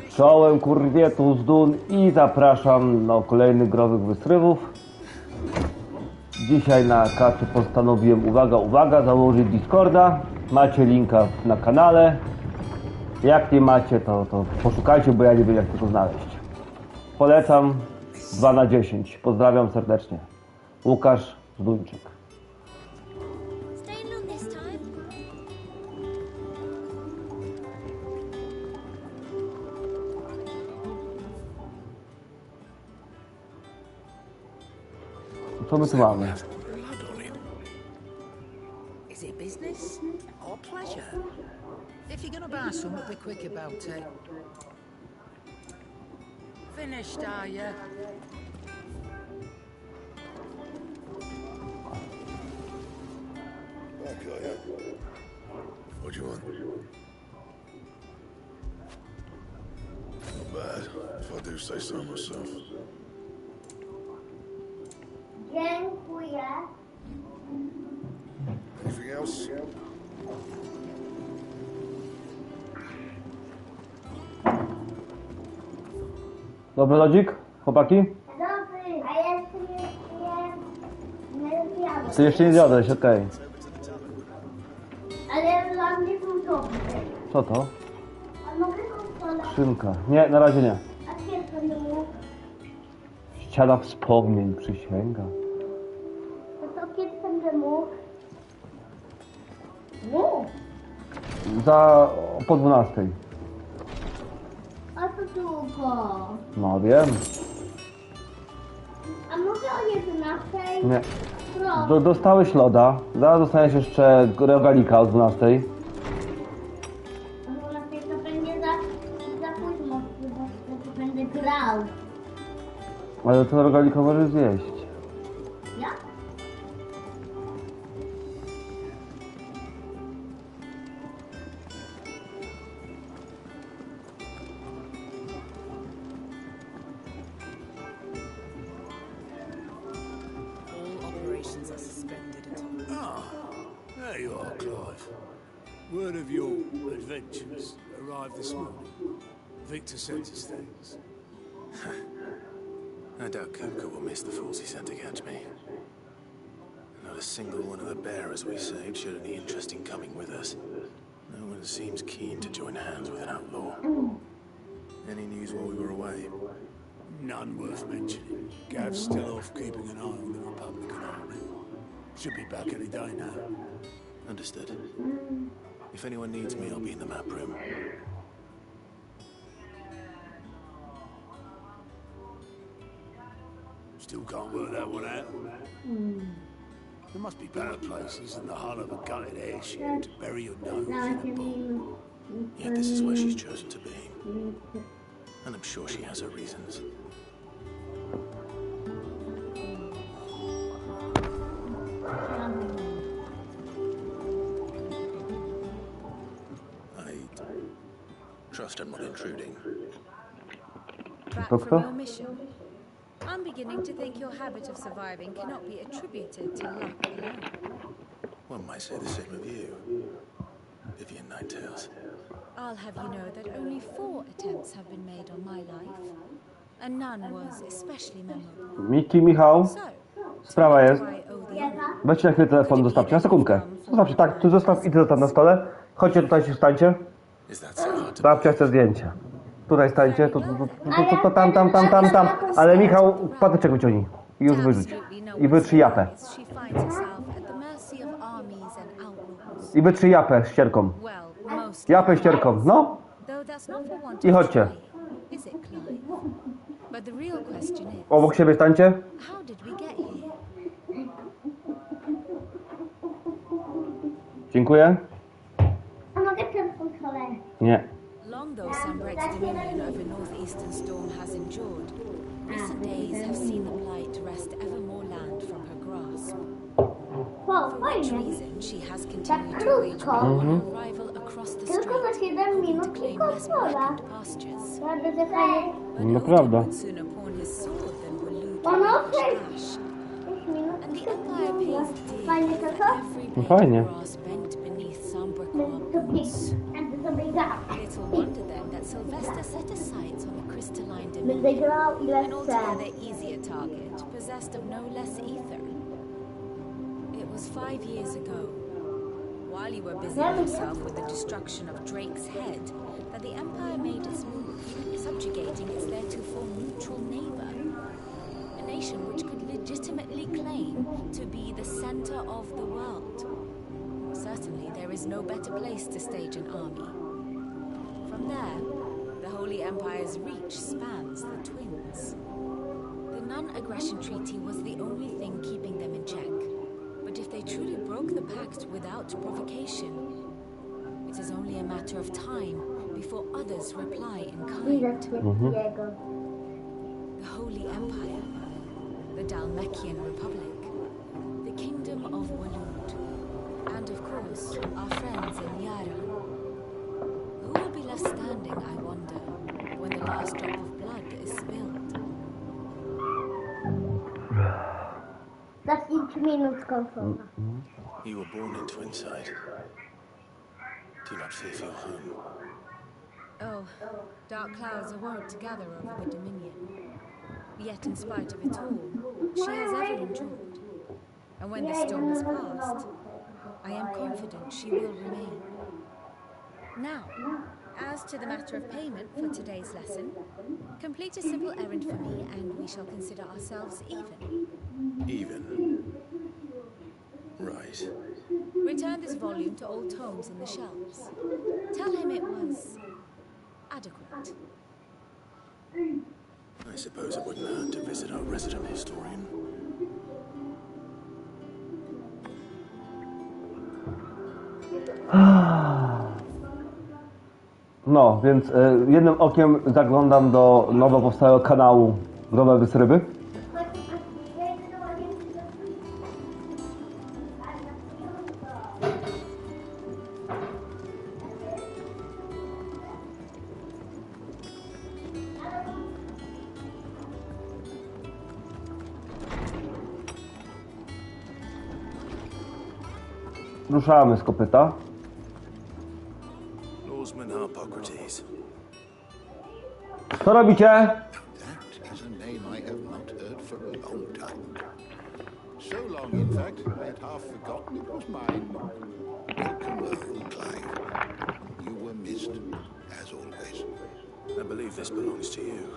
Czołem kurwie, tu Zdun i zapraszam do kolejnych growych wystrywów. Dzisiaj na kaczy postanowiłem, uwaga, założyć Discorda. Macie linka na kanale. Jak nie macie, to poszukajcie, bo ja nie wiem, jak tego znaleźć. Polecam 2 na 10. Pozdrawiam serdecznie. Łukasz Zduńczyk. Co my tu mamy? Is it business or pleasure? If you're gonna buy something, be quick about it. Finished, are you? Okay. What do you want? Not bad, if I do say so myself. Dziękuję. Anything else? Dobry lodzik, chłopaki? Dobry, a jeszcze nie zjadłem. Ty jeszcze nie zjadłeś, okej. Ale dla mnie są dobre. Co to? A mogę go Szynka. Nie, na razie nie. A kiedy będę mógł? Ściana wspomnień, przysięga. To kiedy będę mógł? Mógł. Po 12. A to długo. No wiem. A mogę o 11? Nie. Proszę. Dostałeś loda. Zaraz dostaniesz jeszcze rogalika o 12. A 12 to będzie za późno, bo wtedy będę grał. Ale to rogalika możesz zjeść. Ja? All operations are suspended until... Ah, there you are, Clive. Word of your adventures arrived this morning. Victor sent us things. I doubt Kupka will miss the fools he sent to catch me. Not a single one of the bearers we saved showed any interest in coming with us. No one seems keen to join hands with an outlaw. Any news while we were away? None worth mentioning. Gav's still off keeping an eye on the Republican army. Should be back any day now. Understood. If anyone needs me, I'll be in the map room. Still can't work that one out. There must be better places than the hull of a gutted airship to bury your nose in a bomb. Yet this is where she's chosen to be. And I'm sure she has her reasons. I trust I'm not intruding. Back Doctor? from your mission. I'm beginning to think your habit of surviving cannot be attributed to luck alone. One might say the same of you, Vivian Ninetails. I'll have you know that only 4 attempts have been made on my life, and none was especially memorable. Miki, Michał, So, sprawa jest. do I owe the honor? Weźcie na chwilę telefon, zostawcie na sekundkę. Zostawcie, tak, tu zostaw i ty zostaw na stole. Chodźcie tutaj, się stańcie. Is that so hard to Babcia chce zdjęcie. Tutaj stańcie, to tam. Ale Michał, patyczek wyciągnij. I już wyrzuć. I wytrzyj japę. She finds herself at the mercy of armies and outlaws. I wytrzyj japę ścierką. Well, most. Japę ścierką, no. Though that's not for want I of chodźcie. trying, is it, Clive? But the real question is, Obok siebie stańcie. how did we get here? Dziękuję. A mogę telefon kolejny? Nie. Long though Sambrex's dominion over northeastern Storm has endured, recent days have seen the blight wrest ever more land from her grasp. O, For which fajnie. reason she has Tak continued to wage krótko. war on her rival across the Tylko na strait, 7 hoping minut to claim tylko less pola. blackened pastures. Ja będę fajnie. But No Odin prawda. would sooner pawn his sword than elude Ono Irish 6 cash. minut. And the Empire pays dear Fajnie to for co? every No blade fajnie. of grass bent beneath Sambrec To pięć. boots. Będę sobie gadać. Little wonder then that Sylvester set his sights on the crystalline Będę dominion, grał ile an chcę. altogether easier target, possessed of no less ether. It was 5 years ago, while you were busying yourself with the destruction of Drake's head, that the Empire made its move, subjugating its theretofore neutral neighbor. A nation which could legitimately claim to be the center of the world. Certainly, there is no better place to stage an army. From there, the Holy Empire's reach spans the Twins. The non-aggression treaty was the only thing keeping them in check. But if they truly broke the pact without provocation, it is only a matter of time before others reply in Widzę kind. jego. The Holy Empire, the Dalmekian Republic, the Kingdom of Walud, and of course, our friends in Yara. Who will be left standing, I wonder, when the last drop of blood is spilled? Za 5 minut konsola. You were born in Twinside. Do you not fear for your home? Oh, dark clouds are wont to gather over the Dominion. Yet in spite of it all, she has ever endured. And when the storm has passed, I am confident she will remain. Now, as to the matter of payment for today's lesson, complete a simple errand for me and we shall consider ourselves even. Even? Right. Return this volume to old tomes in the shelves. Tell him it was adequate. I suppose it wouldn't hurt to visit our resident historian. No, więc jednym okiem zaglądam do nowo powstałego kanału Growe Wysryby. Ruszamy z kopyta. Lawsman Harpocrates. Co robicie? That is a name I have not heard for a long time. So long, in fact, I had half forgotten it was mine. Welcome home, Clive. You were missed, as always. I believe this belongs to you.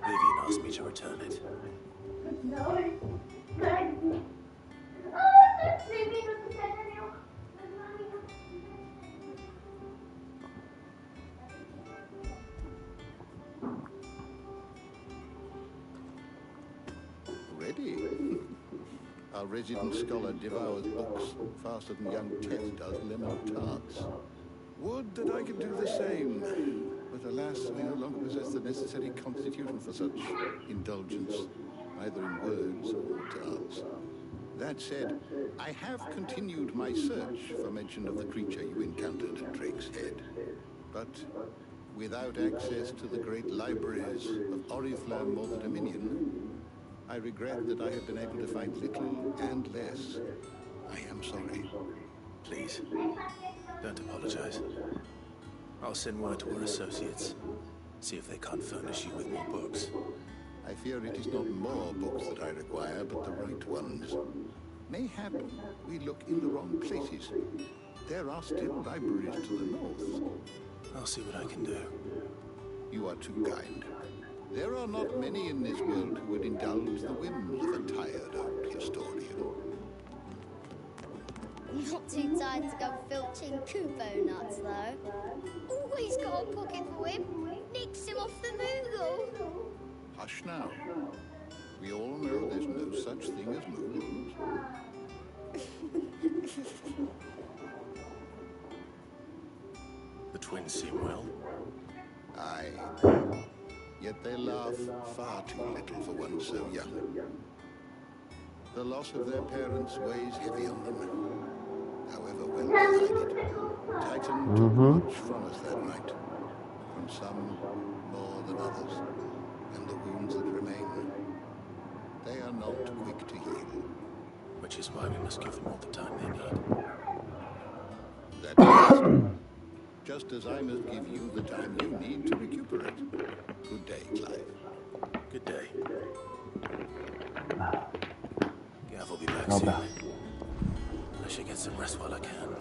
Vivian asked me to return it. Ready? Our resident scholar devours books faster than young Ted does lemon tarts. Would that I could do the same. But alas, I no longer possess the necessary constitution for such indulgence, either in words or tarts. That said, I have continued my search for mention of the creature you encountered at Drake's Head. But without access to the great libraries of Oriflamme or the Dominion, I regret that I have been able to find little and less. I am sorry. Please, don't apologize. I'll send word to our associates. See if they can't furnish you with more books. I fear it is not more books that I require, but the right ones. Mayhap we look in the wrong places. There are still libraries to the north. I'll see what I can do. You are too kind. There are not many in this world who would indulge the whims of a tired old historian. Not too tired to go filching Kubo nuts, though. Always got a pocket for him. Nicks him off the Moogle. Hush now. We all know there's no such thing as Moogles. The twins seem well. Aye. Yet they laugh far too little for one so young. The loss of their parents weighs heavy on them. However well decided, Titan took much from us that night. From some more than others. And the wounds that remain, they are not quick to heal. Which is why we must give them all the time they need. That is, just as I must give you the time you need to recuperate. Good day, Clive. Good day. Gav will be back Dobra. soon. I should get some rest while I can.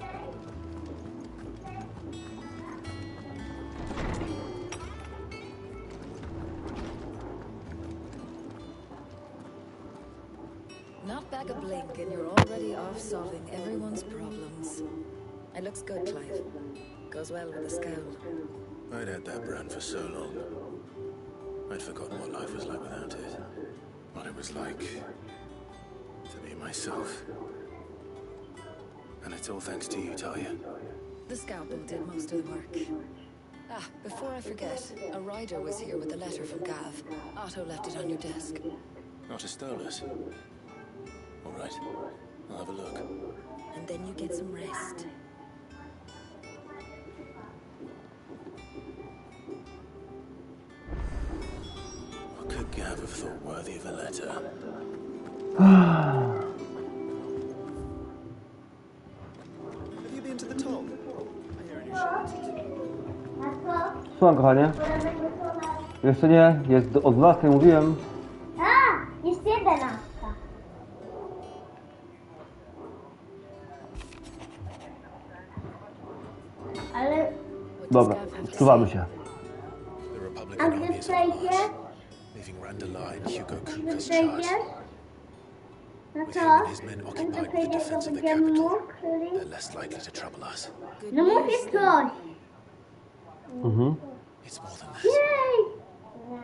Not back a blink and you're already off solving everyone's problems. It looks good, Clive. Goes well with the scowl. I'd had that brand for so long. I'd forgotten what life was like without it. What it was like to be myself. And it's all thanks to you, Talia. The scalpel did most of the work. Ah, before I forget, a rider was here with a letter from Gav. Otto left it on your desk. Not a stolus. All right, I'll have a look. And then you get some rest. What could Gav have thought worthy of a letter? Have you been to the Tom? I hear you shouted. Słucham, kochanie. Jeszcze nie, jest o 12, mówiłem. A, jest 11. Ale... Dobra, wczuwamy się. The A Republican gdy army is przejdziesz, leaving Randall in Hugo gdy Cooper's przejdziesz, charge. no With to... him and his men Gdy occupied the przejdziesz, to defense of the będziemy capital, mogli... they're less likely to trouble us. No mówię coś. It's more than that. Jej!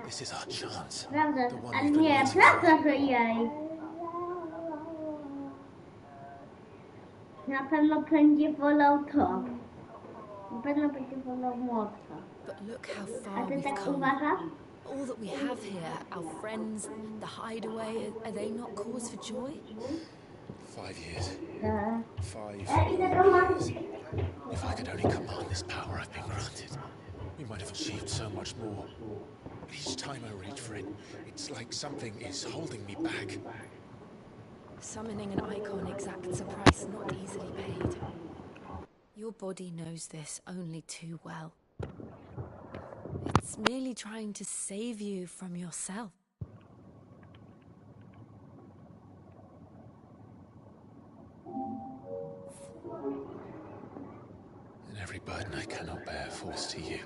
This is our chance. Prawda, The one ale we've been nie, waiting for. prawda, że jej. Na pewno będzie wolał to. Na pewno będzie wolał młodka. But look how A far ty we've tak come. uważasz? All that we have here, our friends, the hideaway, are they not cause for joy? 5 years. Tak. 5 Idę do mamy. If I could only command this power I've been granted, we might have achieved so much more. But each time I reach for it, it's like something is holding me back. Summoning an icon exacts a price not easily paid. Your body knows this only too well. It's merely trying to save you from yourself. And every burden I cannot bear falls to you.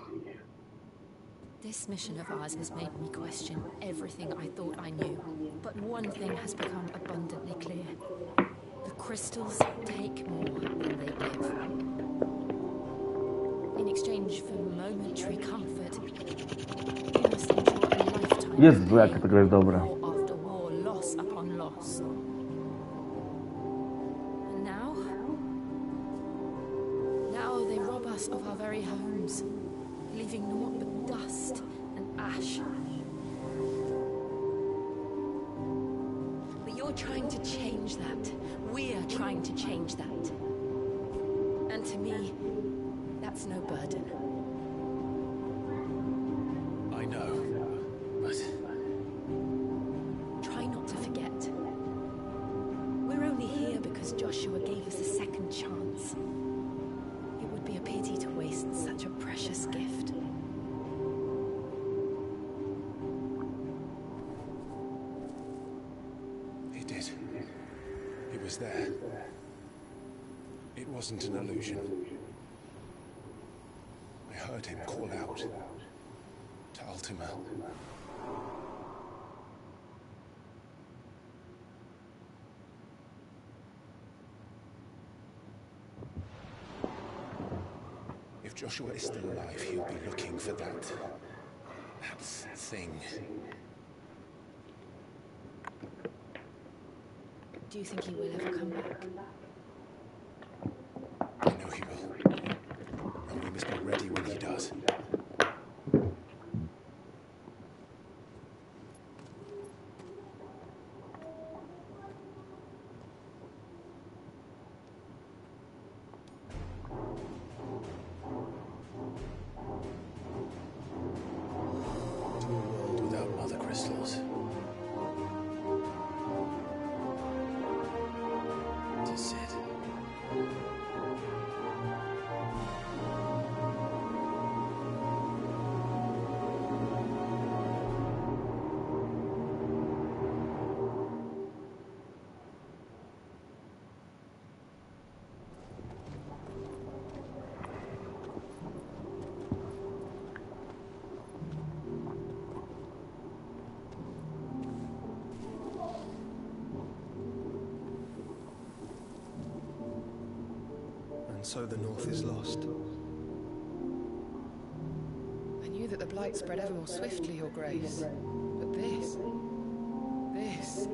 This mission of ours has made me question everything I thought I knew. But one thing has become abundantly clear. The crystals take more than they give. In exchange for momentary comfort, you must endure a lifetime Jest of złe, jak pain, tego jest dobre. war after war, loss upon loss. And now they rob us of our very homes, leaving naught but dust and ash. But you're trying to change that. We're trying to change that. And to me, that's no burden. I know, but Try not to forget. We're only here because Joshua gave us a second chance. It would be a pity to waste such a precious gift. he did. He was there. It wasn't an illusion. I heard him call out to Ultima. If Joshua is still alive, he'll be looking for that thing. Do you think he will ever come back? I know he will. And we must be ready when he does. To a world without mother crystals. To Sid. so the North is lost. I knew that the Blight spread ever more swiftly, Your Grace. But this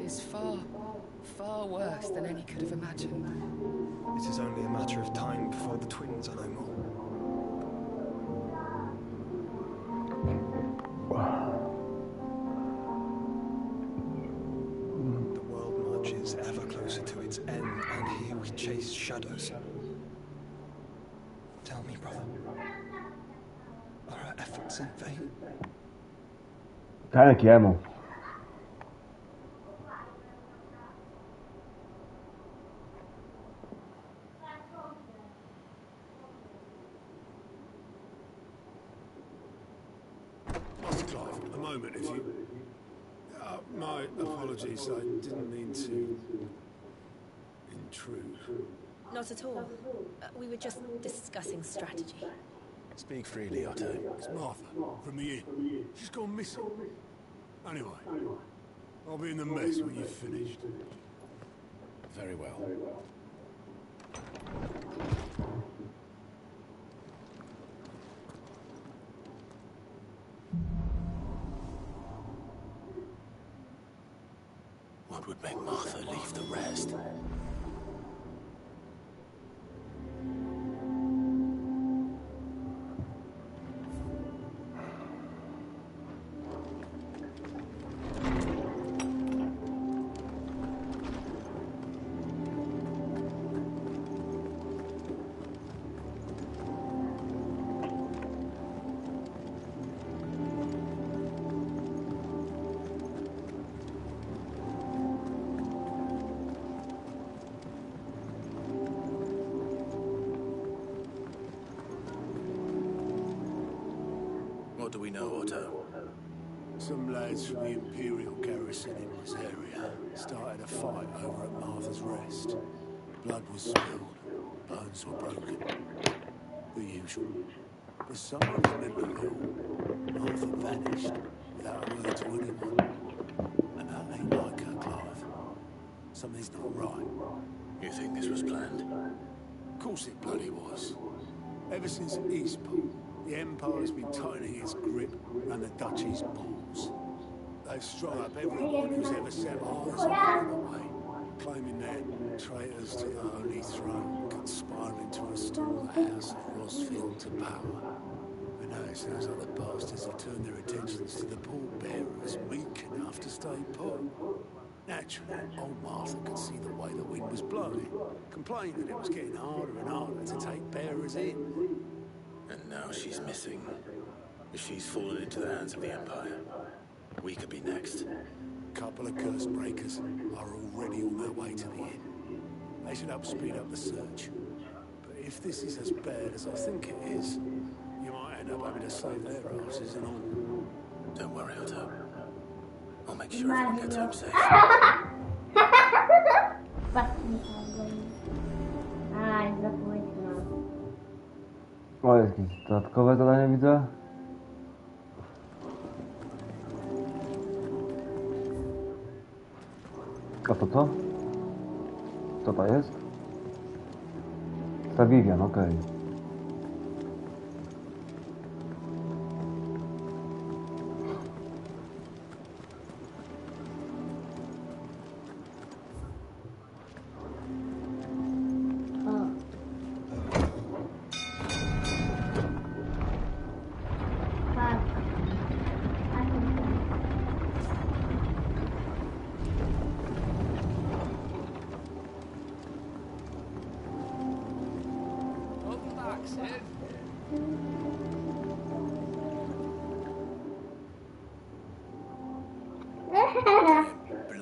is far, far worse than any could have imagined. It is only a matter of time before the twins are no more. The world marches ever closer to its end, and here we chase shadows. Tell me, brother, are our efforts in vain? Keine Kiemu. A moment, if you... my apologies, I didn't mean to intrude. Not at all. We were just discussing strategy. Speak freely, Otto. It's Martha, from the inn. She's gone missing. Anyway, I'll be in the mess when you've finished. Very well. What would make Martha leave the rest? What do we know, Otto? Some lads from the Imperial garrison in this area started a fight over at Martha's Rest. Blood was spilled, bones were broken. The usual. For someone mental ill, Martha vanished without a word to anyone. And that ain't like her, Clive. Something's not right. You think this was planned? Of course it bloody was. Ever since Eastport, the Empire's been tightening its grip around the Duchy's balls. They've strung up everyone who's ever set eyes on the way, claiming they're traitors to the Holy Throne, conspiring to restore the House of Rosfield to power. And now it sounds like the bastards have turned their attentions to the pallbearers meek enough to stay put. Naturally, old Martha could see the way the wind was blowing, complained that it was getting harder and harder to take bearers in. And now she's missing. If she's fallen into the hands of the Empire, we could be next. A couple of curse breakers are already on their way to the inn. They should help speed up the search. But if this is as bad as I think it is, you might end up having to save their asses and all. Don't worry, Otto. I'll make sure everyone gets home safe. O, jakieś dodatkowe zadanie widzę. A to co? Co to jest? Stawiwian, okej.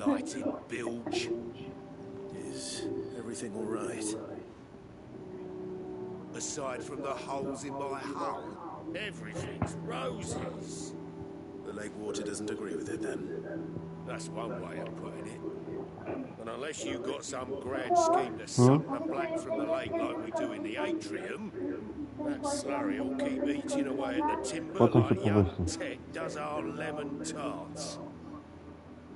Blighted bilge. Is everything all right? Aside from the holes in my hull, everything's roses. The lake water doesn't agree with it, then? That's one way of putting it. And unless you've got some grand scheme to suck the black from the lake like we do in the atrium, that slurry will keep eating away at the timber like young Tech does our lemon tarts.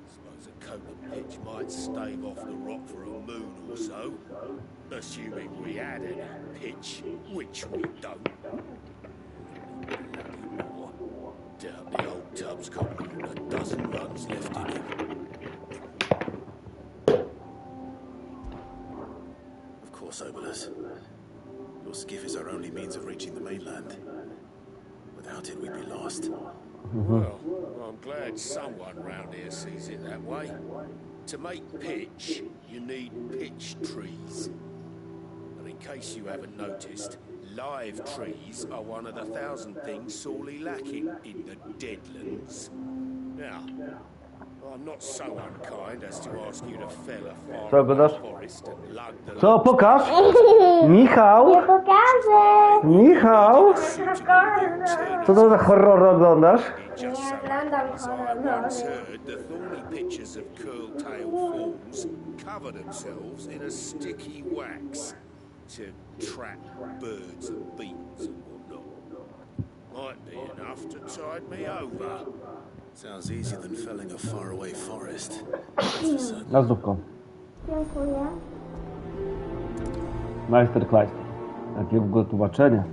Suppose a coat of pitch might stave off the rock for a moon or so, assuming we had any pitch, which we don't. More. Doubt the old tub's got more than a dozen runs left in it. Of course, Obolus. Your skiff is our only means of reaching the mainland. Without it, we'd be lost. Well, I'm glad someone round here sees it that way. To make pitch, you need pitch trees. And in case you haven't noticed, live trees are one of the 1,000 things sorely lacking in the Deadlands. Now, I'm not so unkind as to ask you to fell a far forest and lug the... Co, pokaż? Michał? Nie pokażę! Michał? Co to za horror oglądasz? Nie oglądam Once heard the thorny pitchers of Curltail Falls cover themselves in a sticky wax to trap birds and beetles and whatnot. Might be enough to tide me over. Sounds easier than felling a faraway forest. Na zdrówko. Dziękuję. Meisterkleid. Jakie w ogóle tłumaczenie.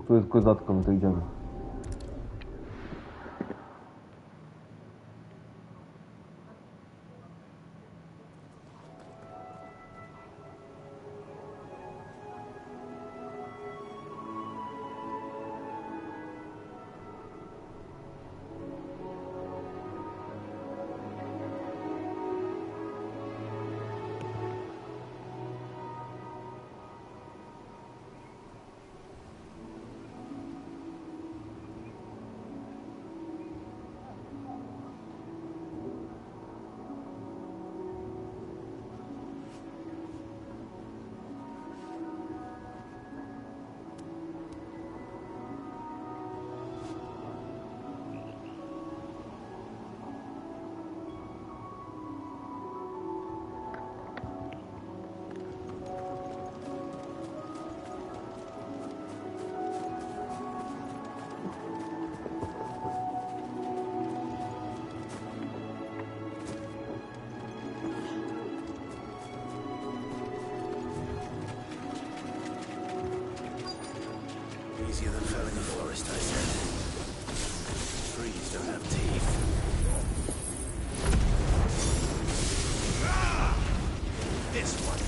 Tu jest kozacko, my to idziemy. Easier than felling a forest, I said. Trees don't have teeth. This one.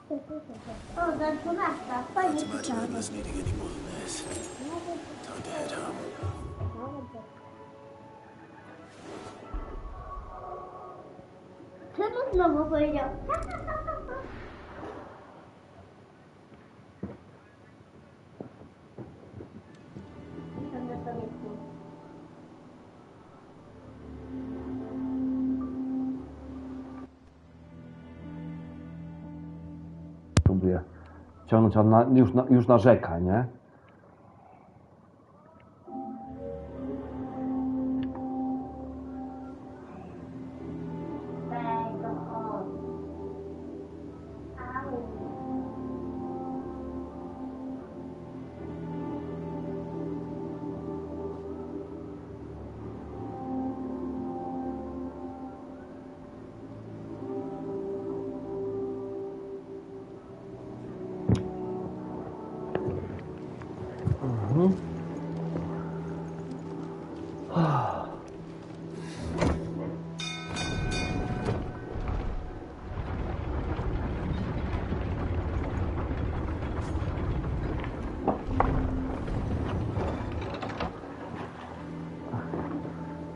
O, za 12. Fajnie Can't imagine Obolus needing any more than this. Time to head home. Czemu znowu powiedział? Próbuję ciągnąć już na rzekę, nie?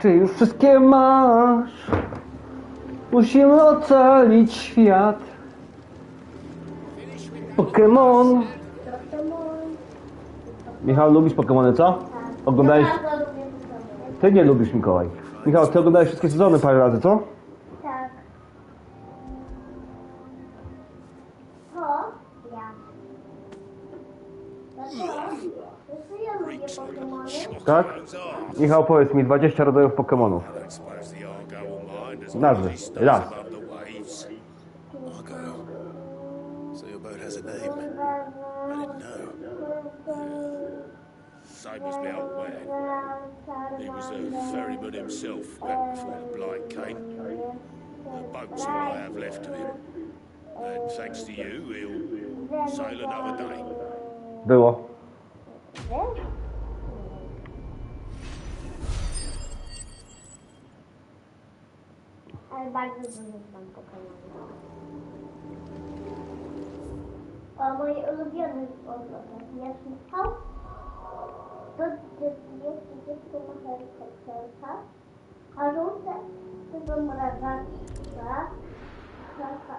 Ty już wszystkie masz. Musimy ocalić świat. Pokémon. Michał, lubisz Pokémony, co? Oglądałeś... Ty nie lubisz, Mikołaj. Michał, ty oglądałeś wszystkie sezony parę razy, co? Tak. To ja. To ja lubię Pokemony. Tak? Michał, powiedz mi 20 rodzajów Pokémonów. Nazwy. Raz. So your boat has a name. I didn't know. Same as my old man. He was a ferryman himself well before the blight came. The boat's all I have left of him. And thanks to you, he'll sail another day. Było. Ale bardzo dużo znam Pokemonów. O, moje ulubione jest Michał. To dziecko ma helikopterka. A żółte to są mrazaczka.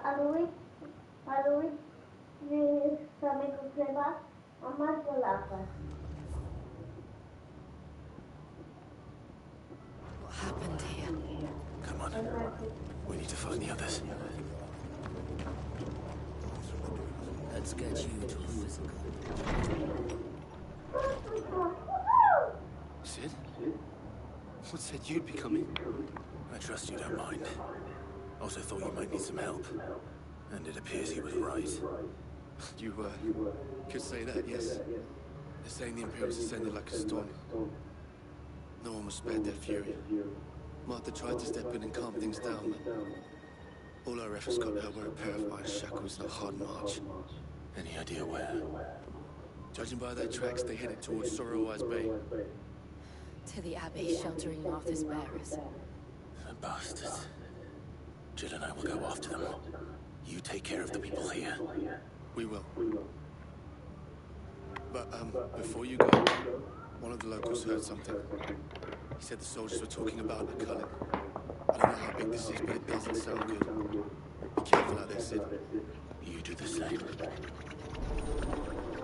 A Louis z samego chleba, a masz go lapę. What happened here? Come on. We need to find the others. Let's get you to a physical. Sid? What said you'd be coming? I trust you don't mind. Also thought you might need some help. And it appears he was right. You could say that, yes. They're saying the Imperials ascended like a storm. No one was spared their fury. Martha tried to step in and calm things down, but all our efforts got her were a pair of iron shackles and a hard march. Any idea where? Judging by their tracks, they headed towards Sorrowwise Bay. To the Abbey sheltering Martha's bearers. The bastards. Jill and I will go after them. You take care of the people here. We will. But, before you go, one of the locals heard something. He said the soldiers were talking about michalek. I don't know how big this is, but it doesn't sound good. Be careful out there, Sid. You do the same.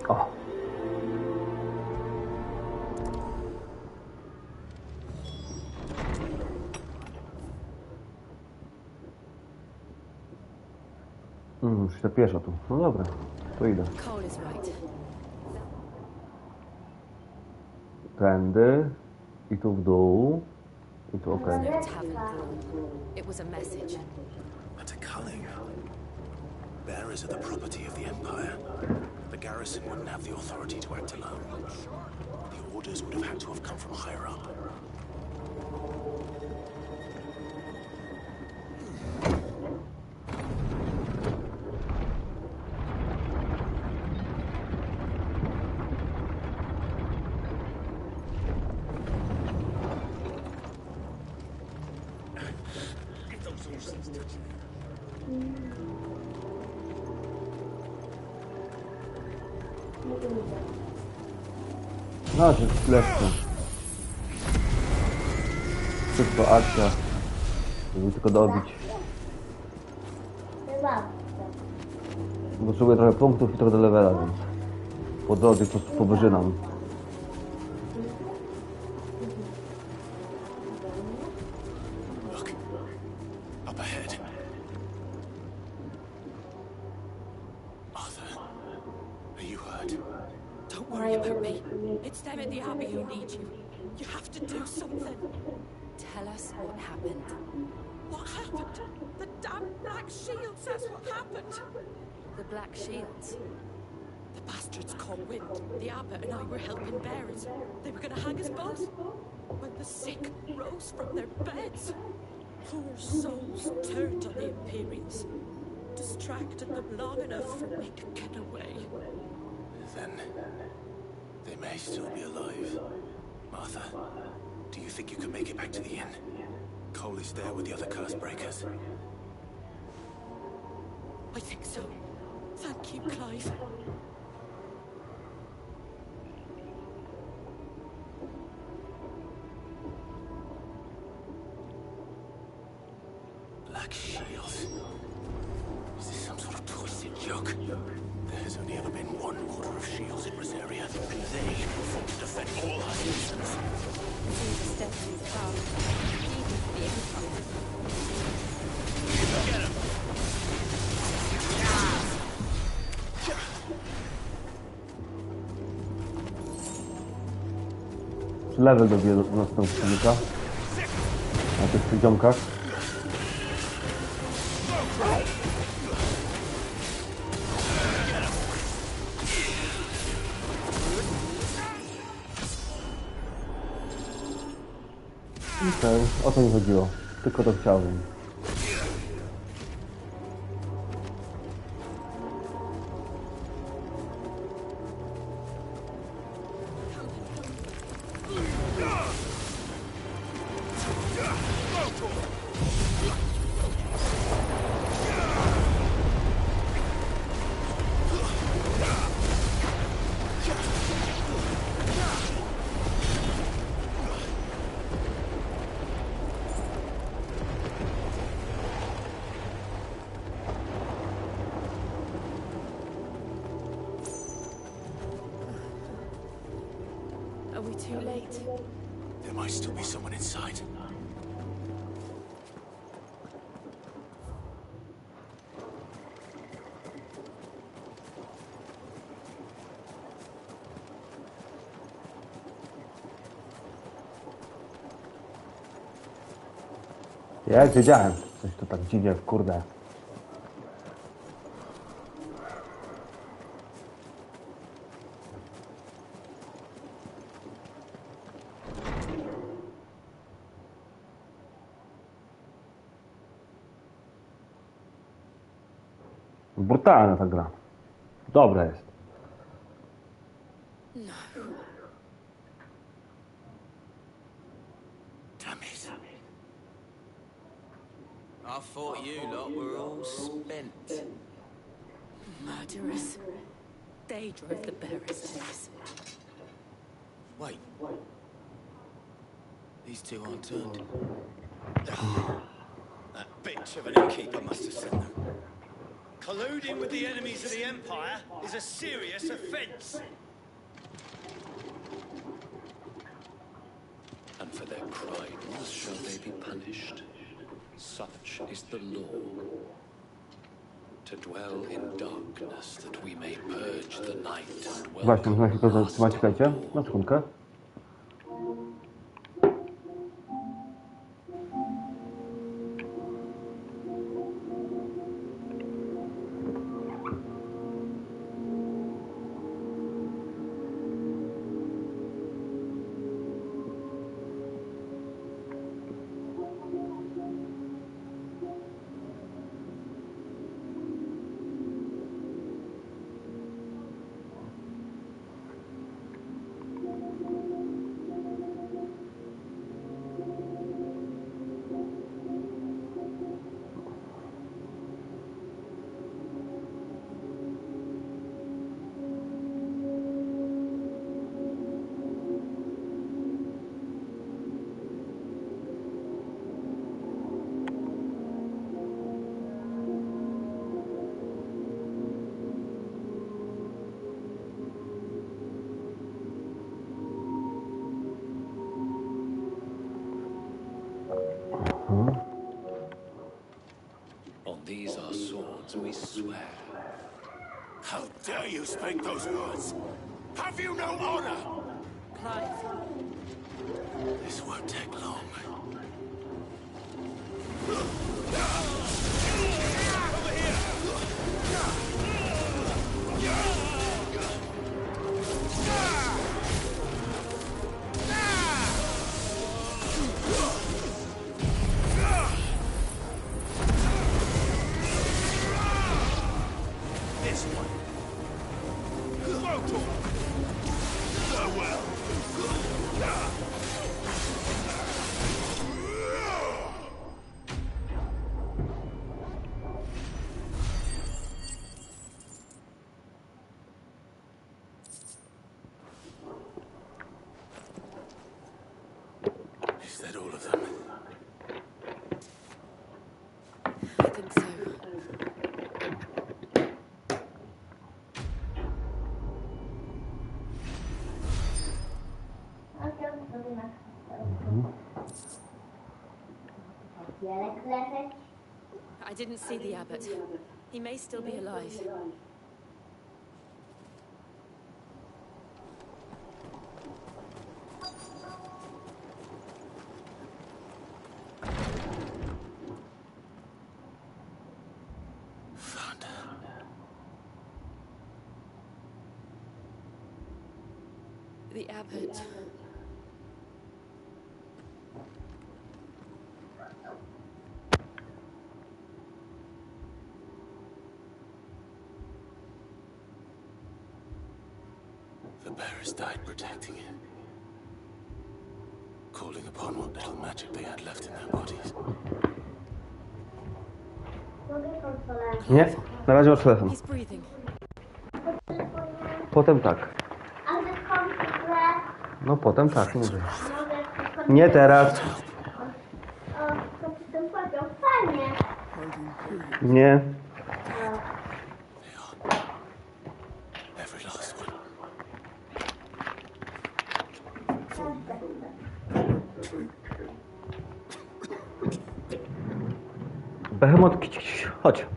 O. Już się pieszo tu. No dobra, to idę. Cole is right. Tędy. I tu w dół. I tu okej. No tavern brawl. It was a message. That's a culling. Bearers are the property of the Empire. The garrison wouldn't have the authority to act alone. The orders would have had to have come from higher up. No, że lepsze. Szybko akcja. Żeby tylko dobić. Potrzebuję trochę punktów i trochę do levela, więc po drodze po prostu powyżynam. Look. Up ahead. Arthur, are you hurt? Don't worry about me. It's them at the Abbey who need you. You have to do something. Tell us what happened. What happened? The damn Black Shield says what happened. The Black Shields. The bastards caught wind. The abbot and I were helping bearers. They were going to hang us both. When the sick rose from their beds, poor souls turned on the Imperials. Distracted them long enough for me to get away. Then they may still be alive. Martha, do you think you can make it back to the inn? Cole is there with the other curse breakers. I think so. Thank you, Clive. Look, there's only ever been one order of shields in Rosaria, and they fought to defend all our citizens. Seems a step too far, even for the Empire. Get him! Level dobiję do następnika. Na tych poziomkach. Okej, o to mi chodziło. Tylko to chciałem. Are we too late? There might still be someone inside. Ja wiedziałem. Coś tu tak dziwnie, kurde. Brutalna ta gra. Dobra jest. No. Damn it. I thought you lot were all spent. Murderers. They drove the bearers to this. Wait. These two aren't turned. That bitch of an innkeeper must have sent them. Colluding with the enemies of the Empire is a serious offence. And for their crimes shall they be punished. Such is the law. To dwell in darkness, that we may purge the night and Właśnie, muszę się to zatrzymać, czekajcie. Na sekundkę. On these our swords we swear. How dare you speak those words? Have you no honor? Clive. This won't take long. This one. Farewell. Is that all of them? I think so. I didn't see the abbot. He may still be alive. The abbot. The bearers died protecting it. Calling upon what little magic they had left in their bodies. Nie, na razie masz telefon. He's breathing. Potem tak. No potem tak, nie wiem. Nie teraz. Nie. Every last one. Behemoth, chodź.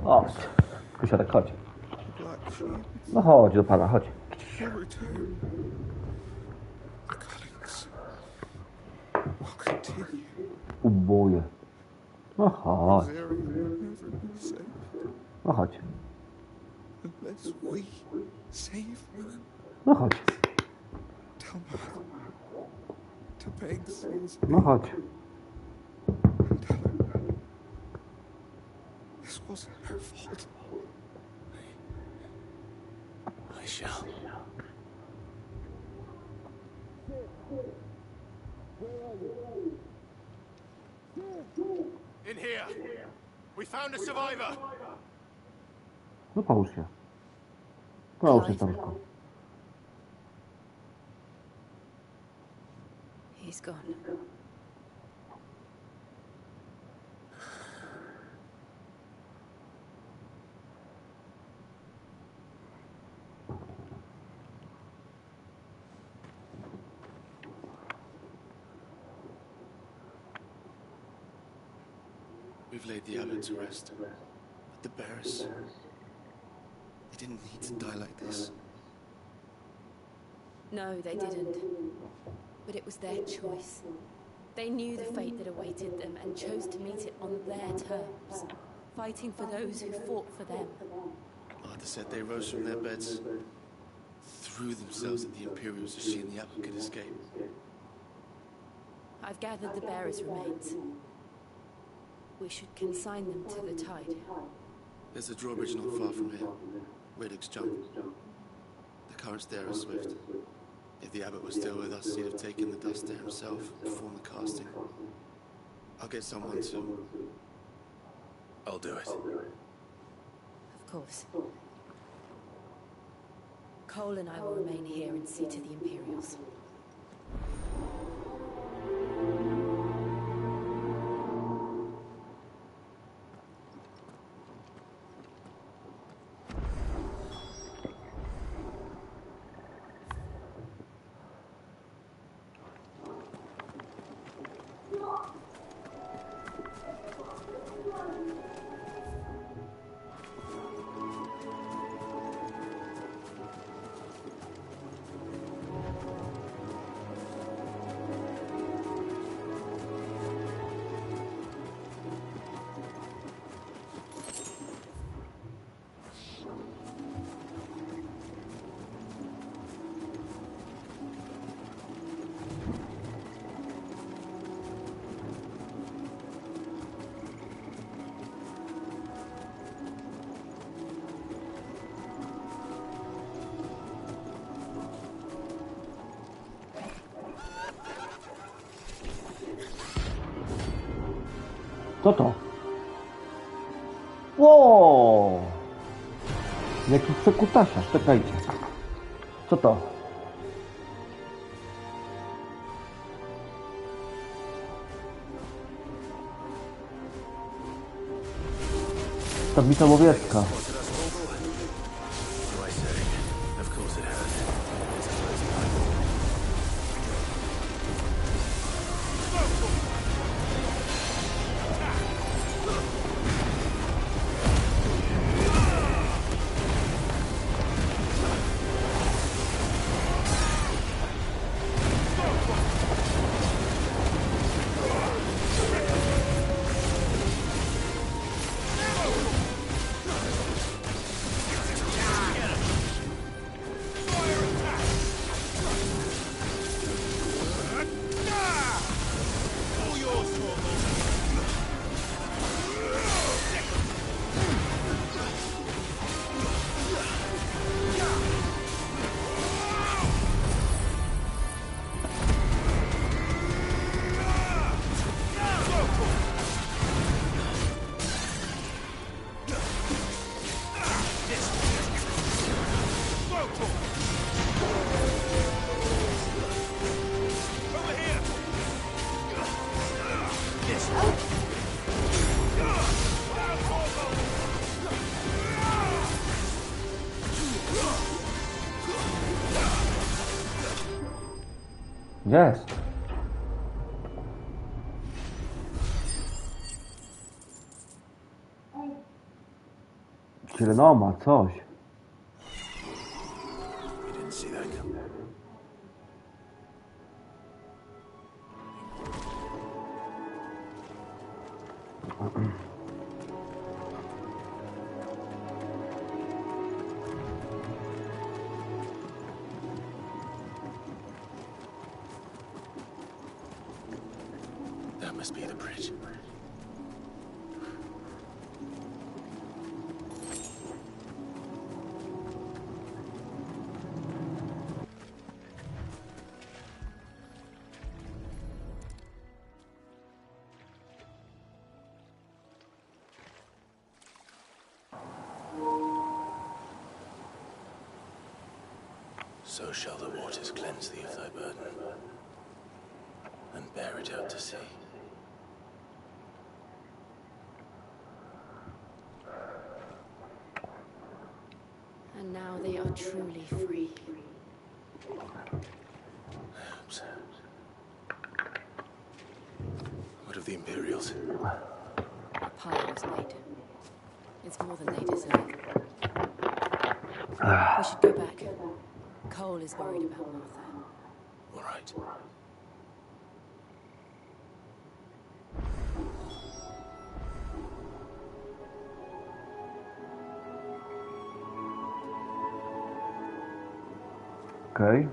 Chodź. Kusiadek, chodź. No chodź do pana, chodź. Uboje. No chodź. No chodź. No chodź. No chodź. This wasn't her fault. I shall. In here. We found a survivor. No połóż się. Połóż się tam. He's gone. We've laid the abbot to rest. But the bearers... They didn't need to die like this. No, they didn't. But it was their choice. They knew the fate that awaited them and chose to meet it on their terms, fighting for those who fought for them. Martha said they rose from their beds, threw themselves at the Imperials so she and the abbot could escape. I've gathered the bearers' remains. We should consign them to the tide. There's a drawbridge not far from here. Radix jump. The currents there are swift. If the abbot was still with us, he'd have taken the dust there himself and performed the casting. I'll get someone to... I'll do it. Of course. Cole and I will remain here and see to the Imperials. Co to? Wow! Jaki przekutasiarz, czekajcie. Co to? Tablica łowiecka. Jest. Zielonoma, coś. You didn't see that coming. That must be the bridge. So shall the waters cleanse thee of thy burden, and bear it out to sea. And now they are truly free. What of the Imperials? A pile was made. It's more than they deserve. We should go back. Cole is worried about Martha. All right. Okej.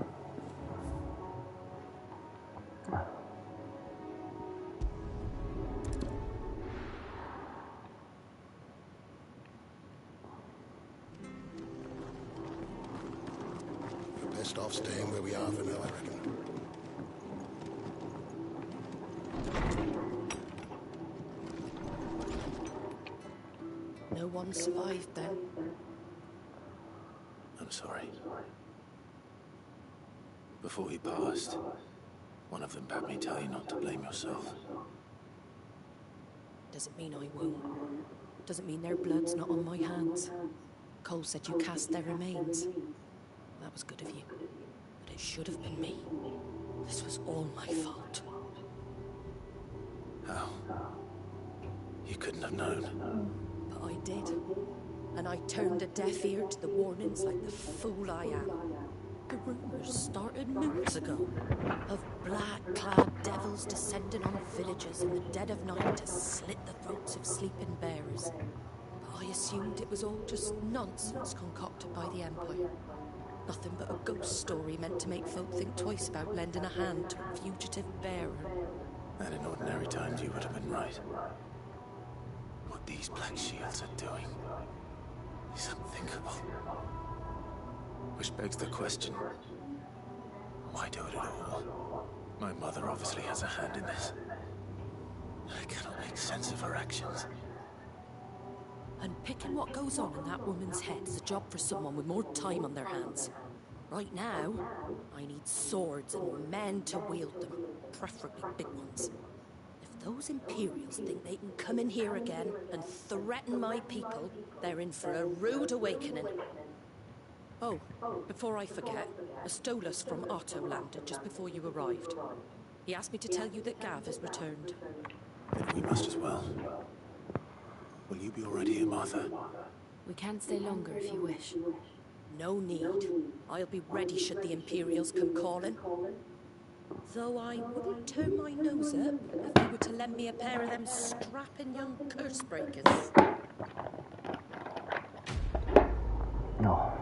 We're best off staying where we are for now, I reckon. No one survived then. I'm sorry. Before he passed, one of them bade me tell you not to blame yourself. Doesn't mean I won't. Doesn't mean their blood's not on my hands. Cole said you cast their remains. That was good of you. But it should have been me. This was all my fault. How? You couldn't have known. But I did. And I turned a deaf ear to the warnings like the fool I am. The rumors started moons ago of black-clad devils descending on villages in the dead of night to slit the throats of sleeping bearers. But I assumed it was all just nonsense concocted by the Empire. Nothing but a ghost story meant to make folk think twice about lending a hand to a fugitive bearer. And in ordinary times you would have been right. What these Black Shields are doing is unthinkable. Which begs the question, why do it at all? My mother obviously has a hand in this. I cannot make sense of her actions. And picking what goes on in that woman's head is a job for someone with more time on their hands. Right now, I need swords and men to wield them, preferably big ones. If those Imperials think they can come in here again and threaten my people, they're in for a rude awakening. Oh, before I forget, a Stolas from Otto landed just before you arrived. He asked me to tell you that Gav has returned. Then we must as well. Will you be already here, Martha? We can stay longer if you wish. No need. I'll be ready should the Imperials come calling. Though I wouldn't turn my nose up if you were to lend me a pair of them strapping young curse breakers. No.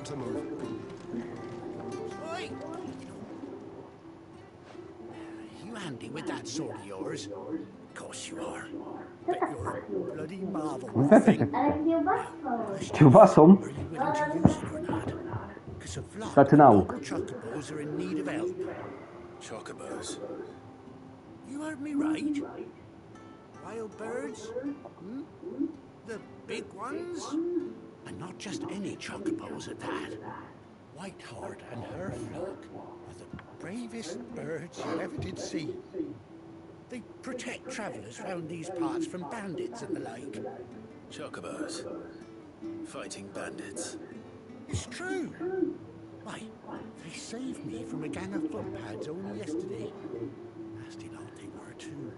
To move. Oi! You handy with that sword of yours? Of course you are. Bet you're a bloody marvel. Z kiełbasą. Are you willing to use it or not? Because a flock Znaczy of nauk. local chocobos are in need of help. Chocobos? You heard me right. wild birds? Hmm? The big ones? And not just any chocobos at that. Whiteheart and her flock are the bravest birds you ever did see. They protect travellers round these parts from bandits and the like. Chocobos. Fighting bandits. It's true. Why, they saved me from a gang of footpads only yesterday. Nasty lot they were too.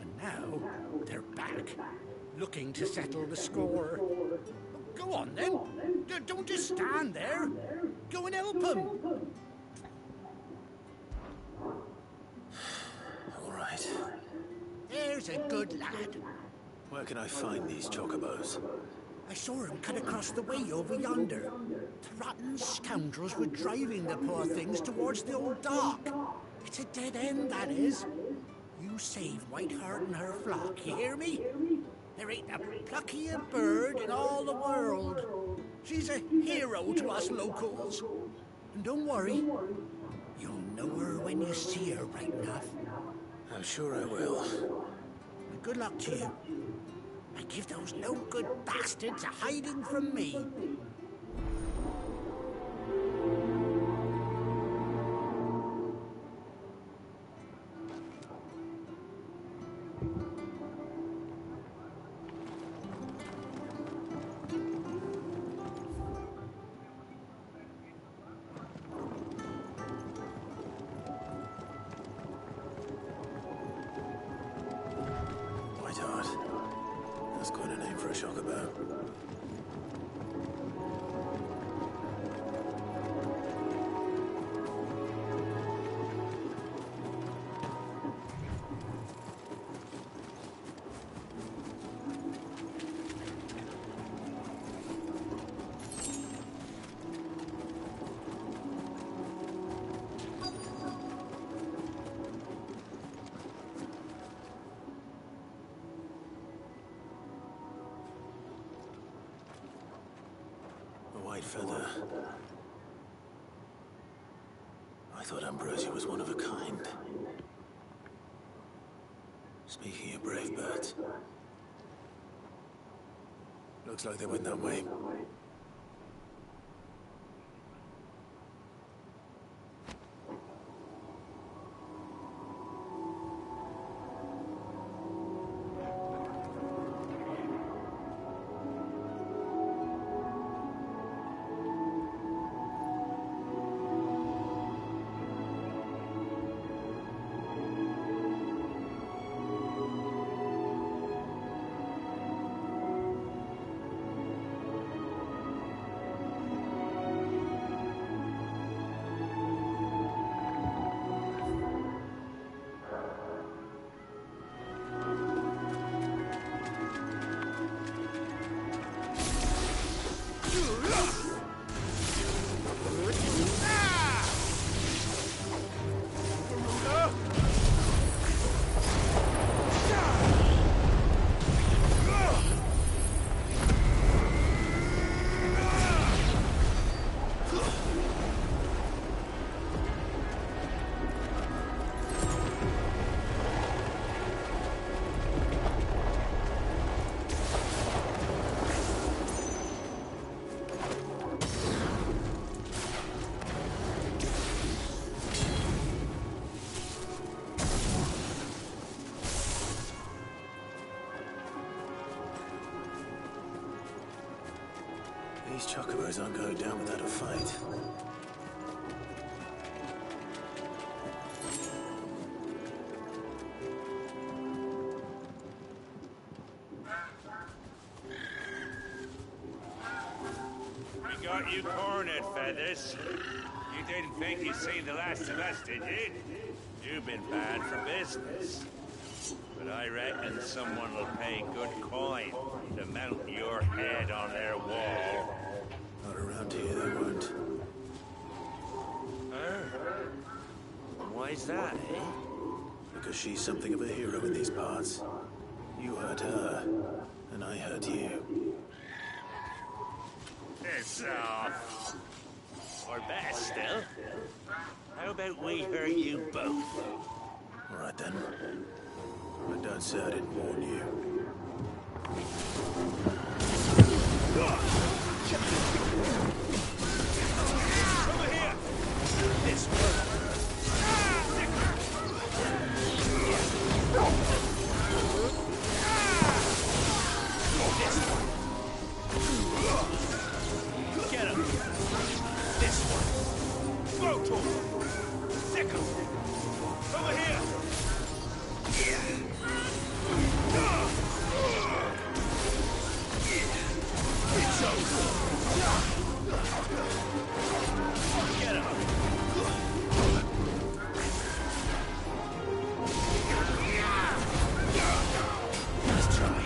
And now they're back, looking to settle the score. Go on then. Don't just stand there. Go and help them. All right. There's a good lad. Where can I find these chocobos? I saw him cut across the way over yonder. The rotten scoundrels were driving the poor things towards the old dock. It's a dead end, that is. You save Whiteheart and her flock, you hear me? There ain't a pluckier bird in all the world. She's a hero to us locals. And don't worry, you'll know her when you see her right enough. I'm sure I will. And good luck to you. I give those no-good bastards a hiding from me. Whiteheart. That's quite a name for a chocobo. White feather. I thought Ambrosia was one of a kind. Speaking of brave birds. Looks like they went that way. These chocobos aren't going down without a fight. We got you cornered, Feathers. You didn't think you'd seen the last of us, did you? You've been bad for business. But I reckon someone will pay good coin to mount your head on their wall. Not around here, they won't. Her? Why's that, eh? Because she's something of a hero in these parts. You hurt her, and I hurt you. Piss off. Or better still, how about we hurt you both? All right then. I don't say I didn't warn you. Over here! This way! Get him! This one! Brutal! Sick 'em! Over here! It's over! Get him! Let's try.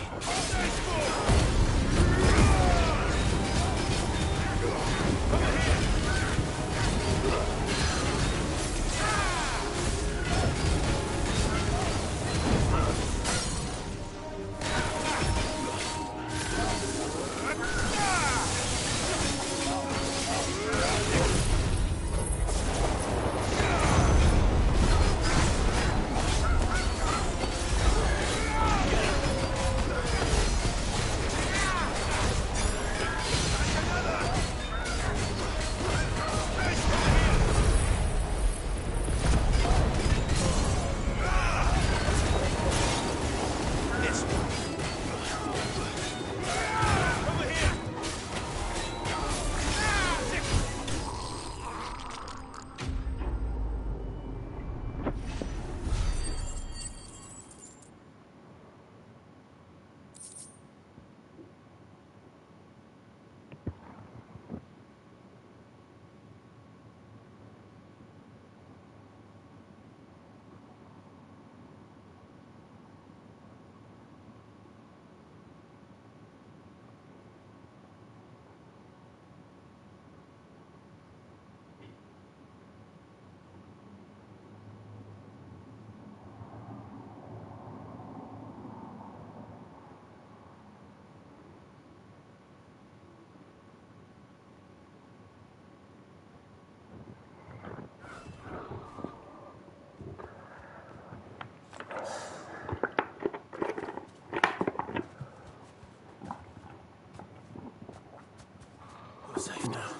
You're safe now.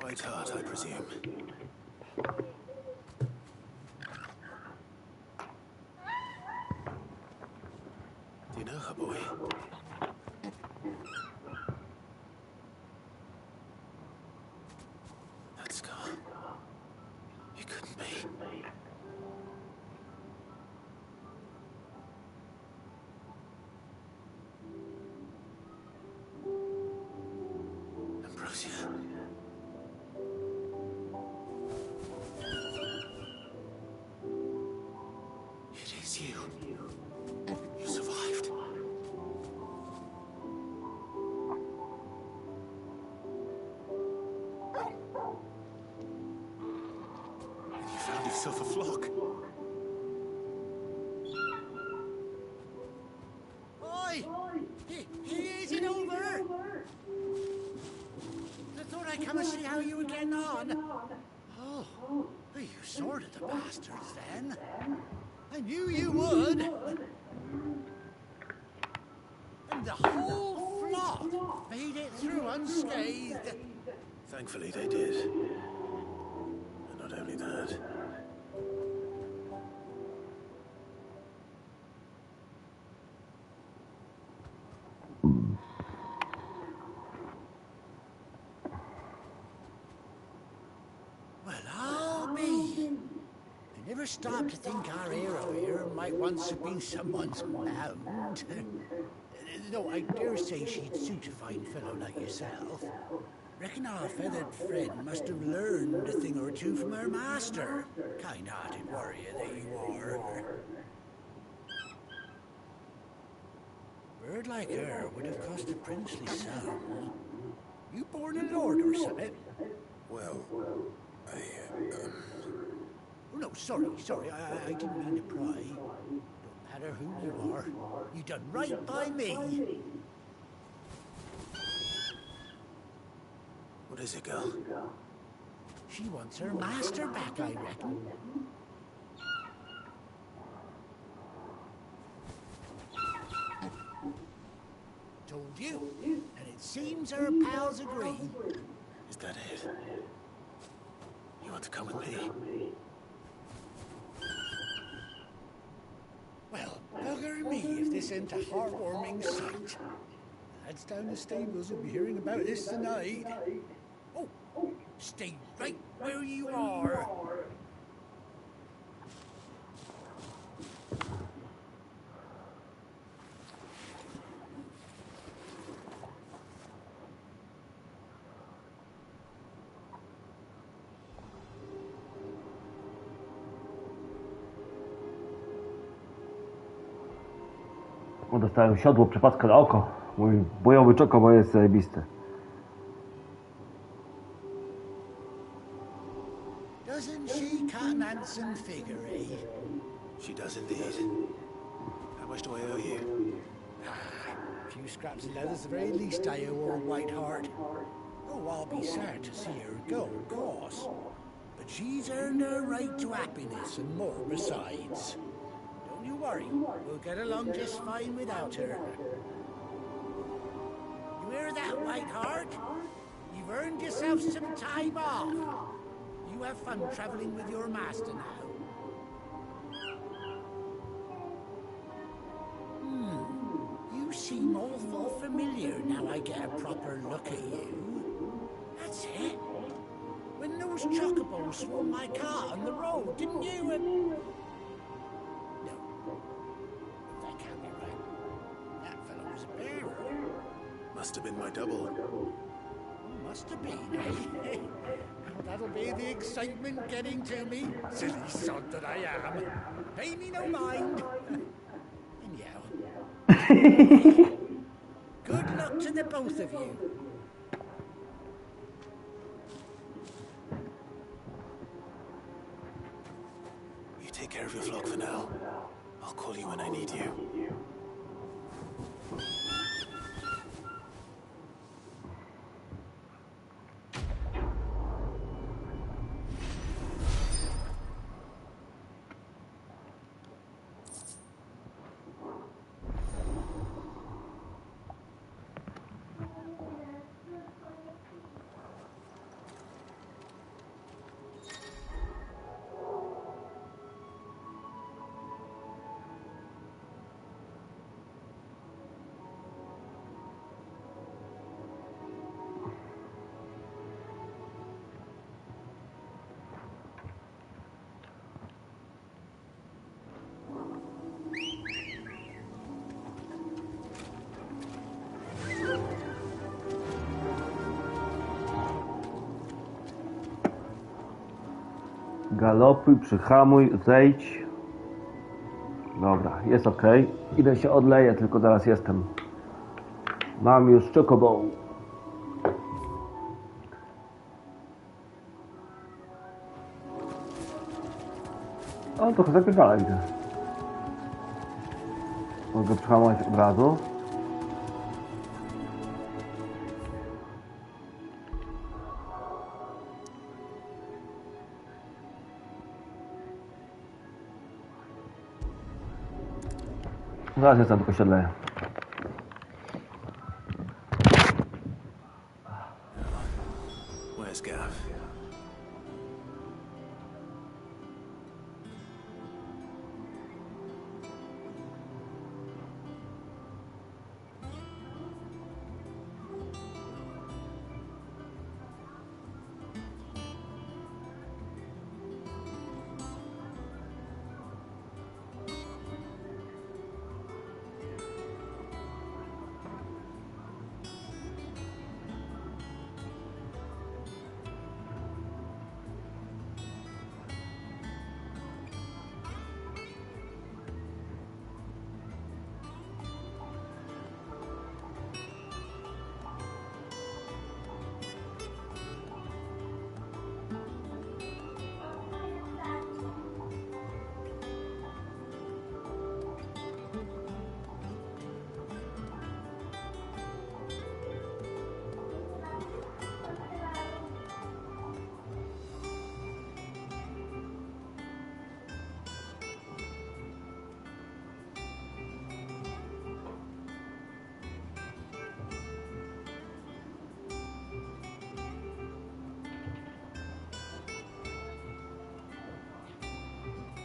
White Hart, I presume. Do you know her, boy? That scar. It couldn't be. Ambrosia. It is you. You survived. And you found yourself a flock. Oi! Is it over? I thought I'd come and see how you were getting on. Oh, well, you sorted the bastards then. I knew you would. And the whole flock made it through unscathed. Thankfully, they did. And not only that. Well, I'll be. I never stopped to think our hero here might once have been someone's mound. Though I dare say she'd suit a fine fellow like yourself. Reckon our feathered friend must have learned a thing or two from her master. Kind-hearted warrior that you are. A bird like her would have cost a princely sum. You born a lord or something? Well, Oh, no, sorry, I didn't mean to pry. Don't matter who you are. You done right by me. What is it, girl? She wants her master back, I reckon. you, and it seems our pals agree. Is that it? You want to come with me? Well, bugger me if this ain't a heartwarming sight. Lads down the stables will be hearing about this tonight. Oh, stay right where you are. Dostałem siodło, przypadkę na oko. Mój bojowy czokobo jest zajebisty. Doesn't she cut an handsome figure, eh? She does indeed. How much do I owe you? A few scraps of leather's the very least I owe old Whiteheart. Oh, I'll be sad to see her go, of course. But she's earned her right to happiness and more besides. Don't you worry, we'll get along just fine without her. You hear that, Whiteheart? You've earned yourself some time off. You have fun traveling with your master now. You seem awful familiar now I get a proper look at you. That's it. When those chocobos swarmed my car on the road, didn't you? No. That can't be right. That fellow was a bearer. Must have been my double. Must have been, eh? Oh, that'll be the excitement getting to me. Silly sod that I am. Pay me no mind. Anyhow. Good luck to the both of you. You take care of your flock for now. I'll call you when I need you. Galopuj, przyhamuj, zejdź. Dobra, jest ok. Idę się odleję, tylko zaraz jestem. Mam już chocobo. O, trochę zapierdala widzę. Mogę przyhamować od razu. Zaraz jestem, tylko się odleję. Where's Gav?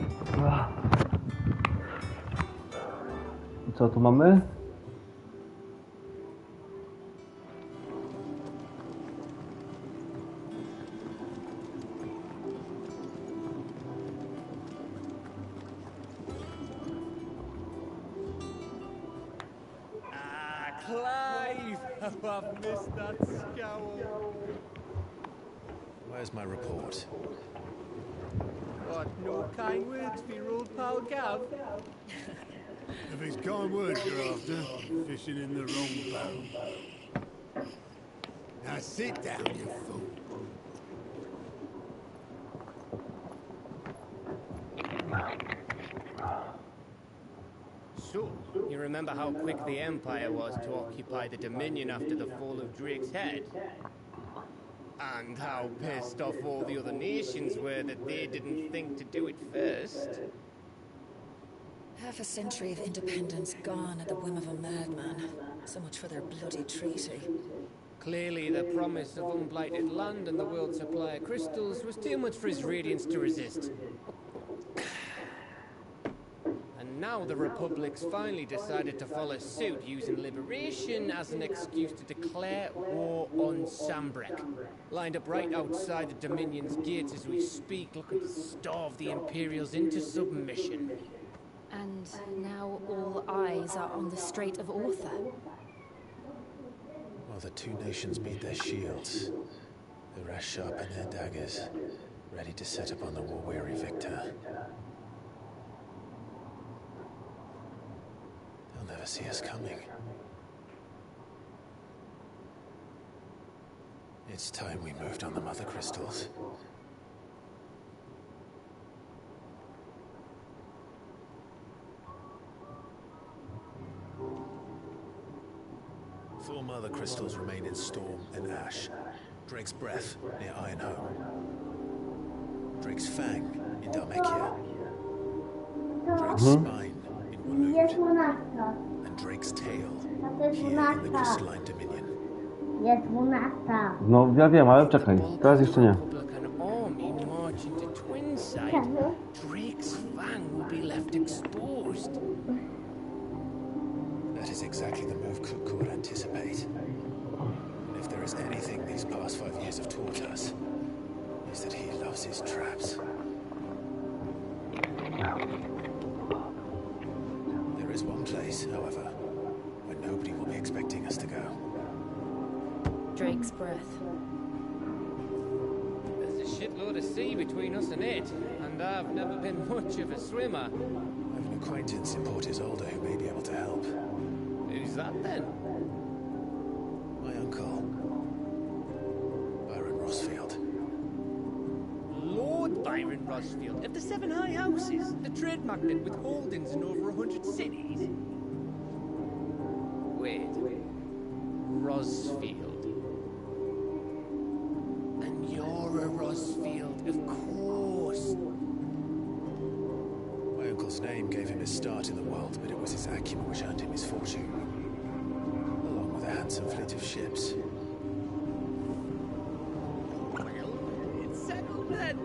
I co tu mamy? Clive! How I've missed that scowl. Where's my report? What, no kind words for your old pal Gav? If it's kind words you're after, you're fishing in the wrong barrel. Now sit down, you fool. So, you remember how quick the Empire was to occupy the Dominion after the fall of Drake's Head? And how pissed off all the other nations were that they didn't think to do it first? Half a century of independence gone at the whim of a madman. So much for their bloody treaty. Clearly, the promise of unblighted land and the world's supply of crystals was too much for his radiance to resist. And now the Republic's finally decided to follow suit, using liberation as an excuse to declare war on Sambrek. Lined up right outside the Dominion's gates as we speak, looking to starve the Imperials into submission. And now all eyes are on the Strait of Author. While the two nations beat their shields, the rest sharpen their daggers, ready to set upon the war-weary victor. They'll never see us coming. It's time we moved on the mother crystals. Four mother crystals remain in Storm and Ash. Drake's Breath near Ironhome. Drake's Fang in Dalmekia. Drake's Spine in Waloed. And Drake's Tail here in the Crystalline Dominion. Jest 12. No ja wiem, ale czekaj, teraz jeszcze nie. Drake's Fang will be left exposed. That is exactly the move Cook would anticipate. And if there is anything these past 5 years have taught us, is that he loves his traps. There is one place, however, where nobody will be expecting us to go. Drake's Breath. There's a shitload of sea between us and it, and I've never been much of a swimmer. I have an acquaintance in Port Isolde who may be able to help. Who's that then? My uncle, Byron Rosfield. Lord Byron Rosfield of the Seven High Houses, the trade magnate with holdings in over 100 cities. Wait, Rosfield. And you're a Rosfield, of course. My uncle's name gave him his start in the world, but it was his acumen which earned him his fortune, along with a handsome fleet of ships. It's settled then.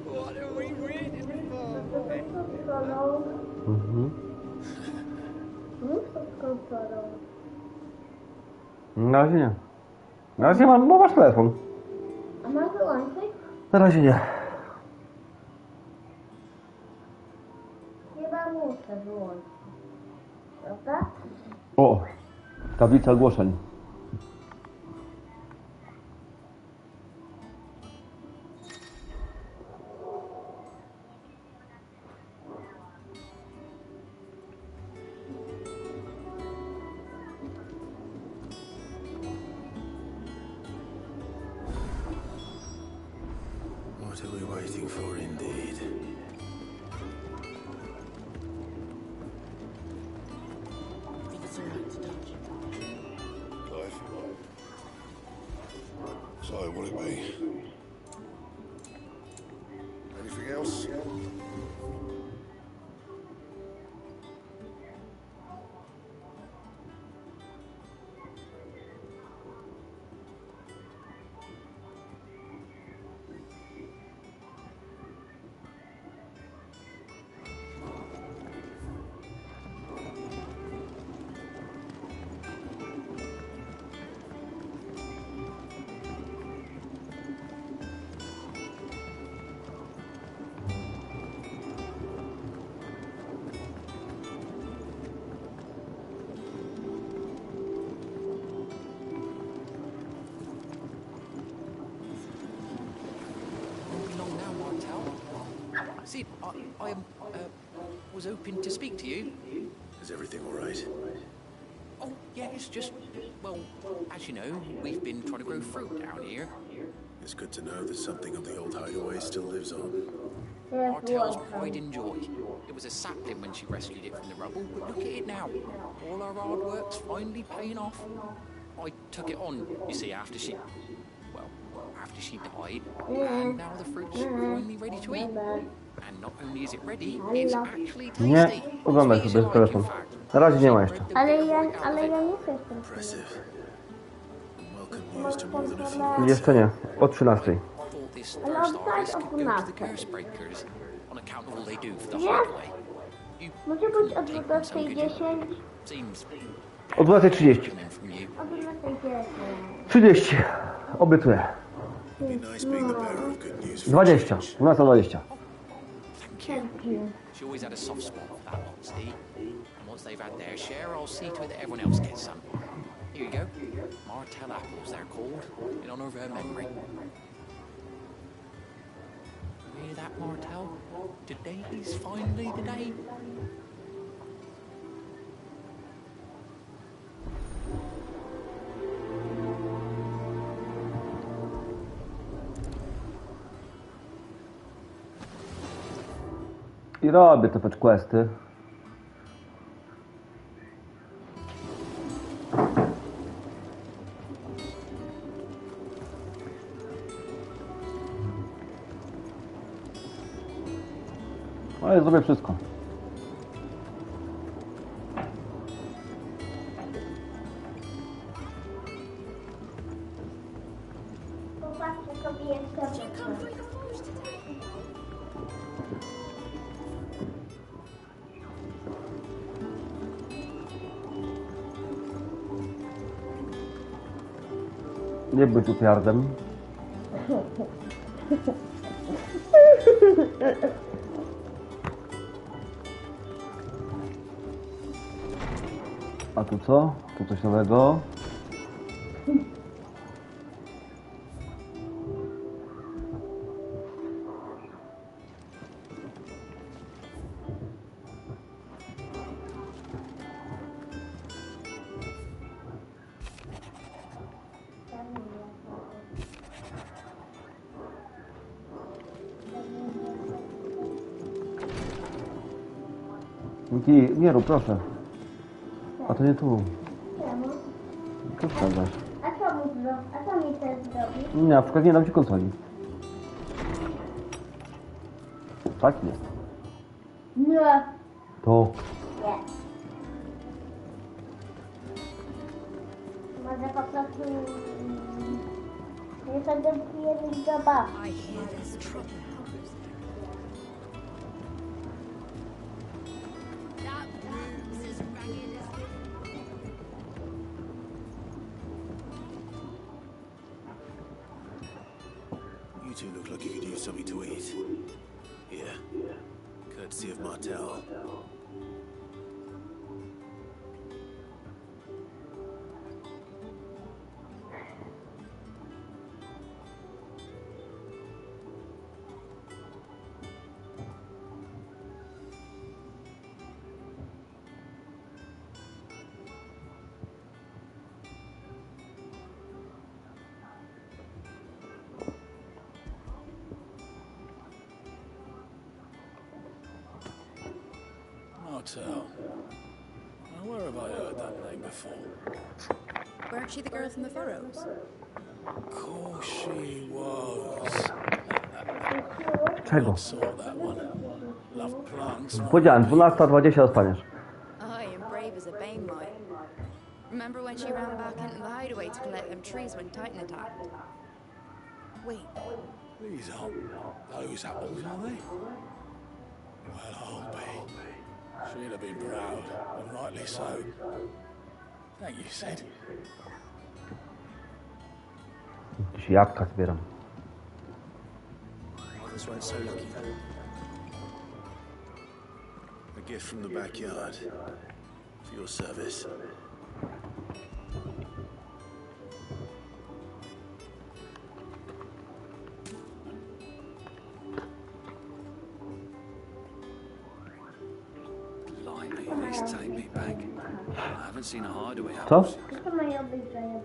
What are we waiting for? Na razie nie. Na razie mam, bo masz telefon. A masz wyłączyć? Na razie nie. Chyba muszę wyłączyć. Prawda? O, tablica ogłoszeń. What are we waiting for, indeed? Clive. So, what it be? Anything else? Martel. Sid, I was hoping to speak to you. Is everything all right? Oh, yeah, it's just, well, as you know, we've been trying to grow fruit down here. It's good to know that something of the old hideaway still lives on. Martel's pride and joy. It was a sapling when she rescued it from the rubble, but look at it now. All our hard work's finally paying off. I took it on, you see, after she died, and now the fruit's finally ready to eat. And not only is it ready, it's actually tasty. Nie, oglądaj sobie telefon. Na razie nie ma jeszcze. Ale ja nie chcę. Impressive. Welcome news to more than a few. Jeszcze nie, o 13. Ale odstać o 12. Nie? Może być o 12:10? O 12:30. O 12:10. 30. Obiecuję. 20. 12:20. She always had a soft spot for that lot, see? And once they've had their share, I'll see to it that everyone else gets some. Here you go. Martel apples, they're called, in honor of her memory. You hear that, Martel? Today's finally the day. I robię te fetch questy. Ale zrobię wszystko. Popatrzcie sobie jeszcze. Nie być upiardem. A tu co? Tu coś nowego. Miki, nie rób, proszę. A to nie tu. Co sprawdzasz? A co mi chcesz zrobić? Nie, na przykład nie dam ci konsoli. Tak jest. Nie. To. Nie. Może po prostu... Nie będę przyjemnych zabaw. You two look like you could use something to eat. Yeah. Courtesy of Martel. Martel. Now, where have I heard that name before? Weren't she the girl from the furrows? Of course she was. Czego? Saw that one. Love plants. Powiedziałem, 12:20 dostaniesz. Aye, and brave as a bane might. Remember when she ran back into the hideaway to collect them trees when Titan attacked? Wait. These aren't those apples, are they? Well, I'll be. She'd have been proud, and rightly so. Thank you, Sid. Dziś jabłka zbieram. Others weren't so lucky. A gift from the backyard. For your service. Just take me back. I haven't seen a hideaway Co? out. To moje obejrzenie.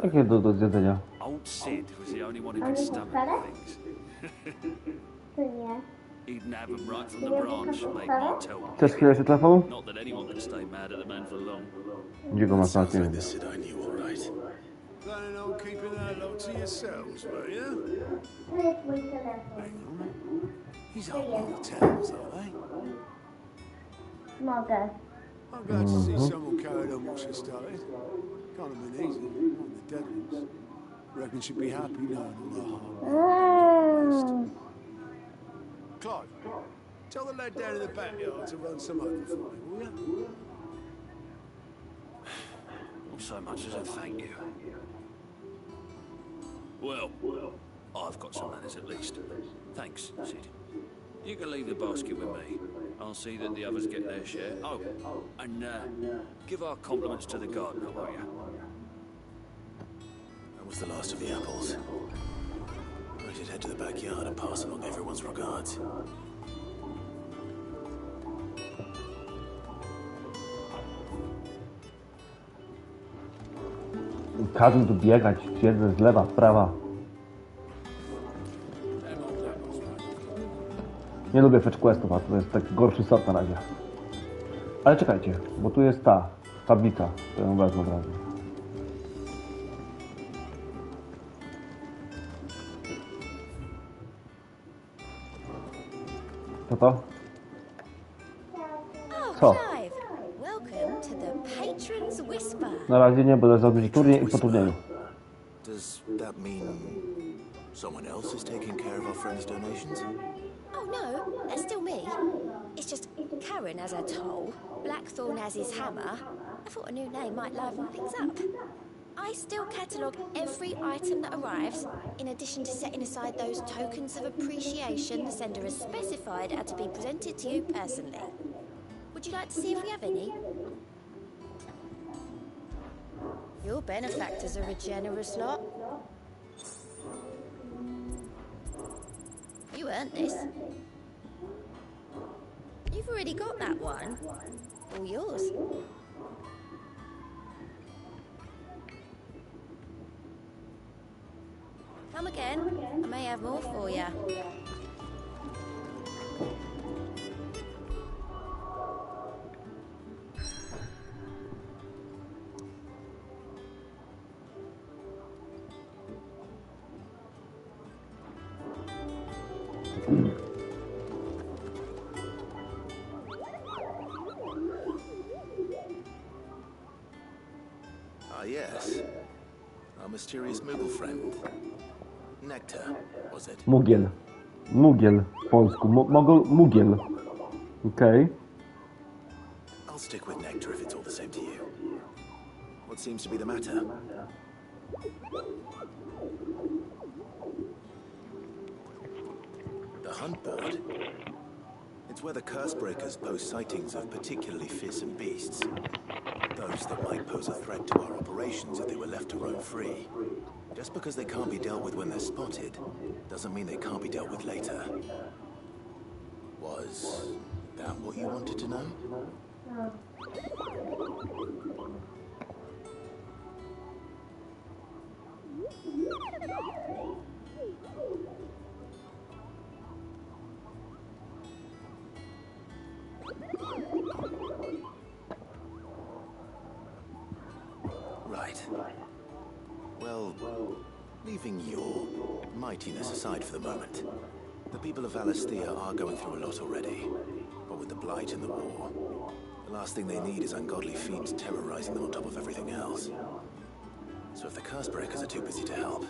Takie do zjedzenia. Old Sid was the only one who could stomach things. Czy nie? He'd nab them right from the branch, make my tell. Chcesz chwilę się telefonu? Not that anyone can stay mad at the man for long. Gdzie go masz na tym? This Sid I knew all right. Planning on keeping that lot to yourselves, were you? To jest mój telefon. These aren't motels, are they? Mogę. I'm glad to see someone carried on what she started. Can't have been easy on the dead ones. Reckon she'd be happy knowing all the hard. Clive, tell the lad down in the backyard to run some over for me, will you? Not so much as a thank you. Well, I've got some manners at least. Thanks, Sid. You can leave the basket with me. I'll see that the others get their share. Oh, and give our compliments to the gardener, will you? That was the last of the apples. I should head to the backyard and pass along everyone's regards. Każdy tu biegać, jeden z lewa, z prawa. Nie lubię fetch questów, a to jest taki gorszy sort na razie. Ale czekajcie, bo tu jest ta tablica, to ją wezmę od razu. Co to? Co? Clive, welcome to the Patron's Whisper. Na razie nie, będę zrobić turniej i po turnieju. Does that mean someone else is taking care of our friend's donations? Oh no, that's still me. It's just Karen has her toll, Blackthorn has his hammer. I thought a new name might liven things up. I still catalogue every item that arrives, in addition to setting aside those tokens of appreciation the sender has specified are to be presented to you personally. Would you like to see if we have any? Your benefactors are a generous lot. You earned this. You've already got that one. All yours. Come again. I may have more for you. Ah, yes. Our mysterious Moogle friend. Nectar, was it? Mugiel. Mugiel w polsku. Mugiel. Okej. I'll stick with Nectar if it's all the same to you. What seems to be the matter? The hunt board? It's where the curse breakers post sightings of particularly fearsome beasts. Those that might pose a threat to our operations if they were left to roam free. Just because they can't be dealt with when they're spotted, doesn't mean they can't be dealt with later. Was that what you wanted to know? Right. Well, leaving your mightiness aside for the moment, the people of Valisthea are going through a lot already. But with the Blight and the war, the last thing they need is ungodly fiends terrorizing them on top of everything else. So if the curse breakers are too busy to help,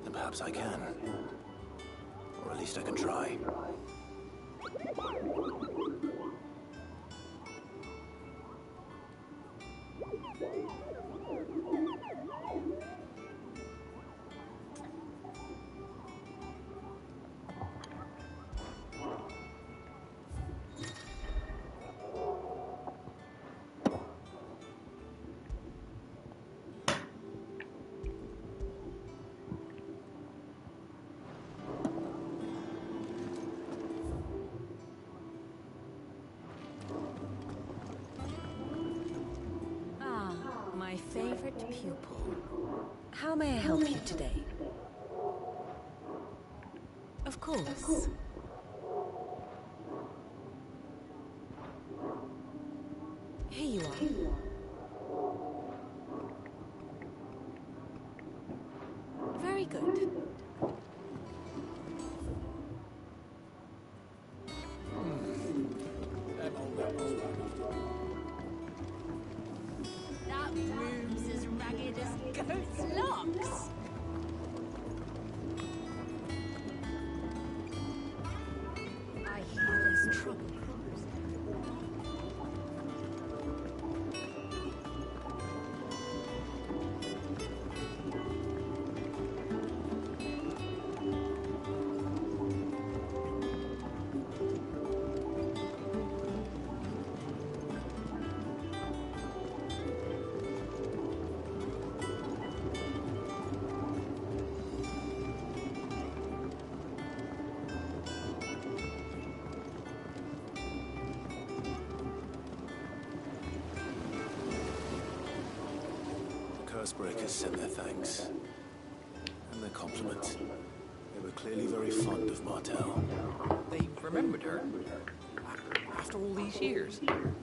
then perhaps I can. Or at least I can try. pupil. How may I help you today? Of course. Here you are. Very good. That room's as ragged as goat's locks. I hear there's trouble. Cursebreakers sent their thanks. And their compliments. They were clearly very fond of Martel. They remembered her? After all these years?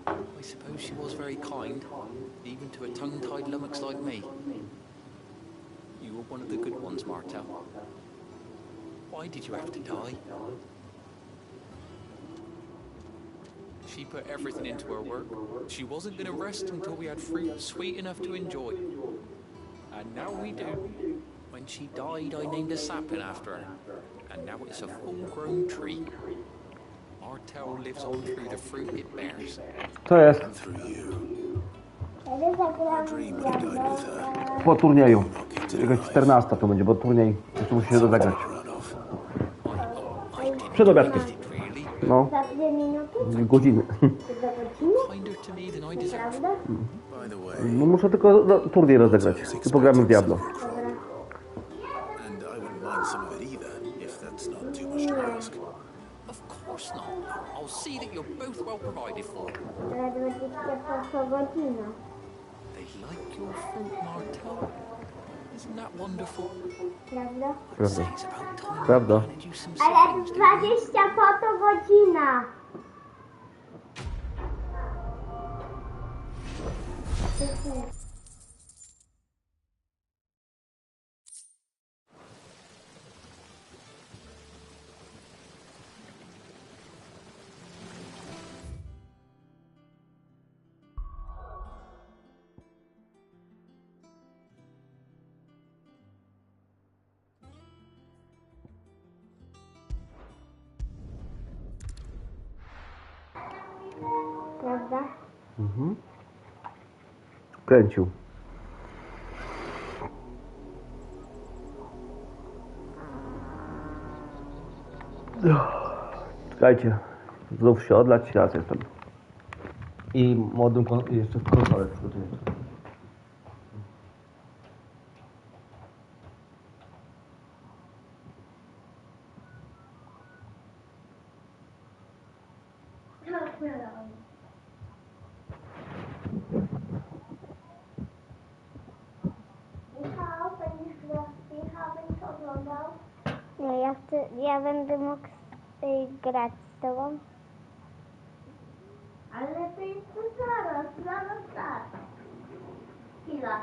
I suppose she was very kind, even to a tongue-tied lummox like me. You were one of the good ones, Martel. Why did you have to die? She put everything into her work. She wasn't going to rest until we had fruit sweet enough to enjoy. And now we do. When she died, I named a sapling after her. And now it's a full-grown tree. Martel lives on through the fruit it bears. Co jest? And through you. I dream when I died with her. Po turnieju. Jakaś 14 to będzie, bo turniej jeszcze musi się rozegrać. Przed obiadkiem. No. Godziny. No muszę tylko turniej rozegrać. I pogramy w Diablo. And I wouldn't mind some of it either, if that's not too much to ask. Of course not. I'll see that you're both well provided for. They like your fruit, Martel. Isn't that wonderful? Prawda? Prawda. Ale 20 fotogodzina. Prawda? Mhm. Kręcił. Czekajcie. Znów się odlać. Teraz jestem. I młodym jeszcze konsolę przygotuję. Nie, ja będę mógł grać z tobą. Ale to zaraz tak. Chwila.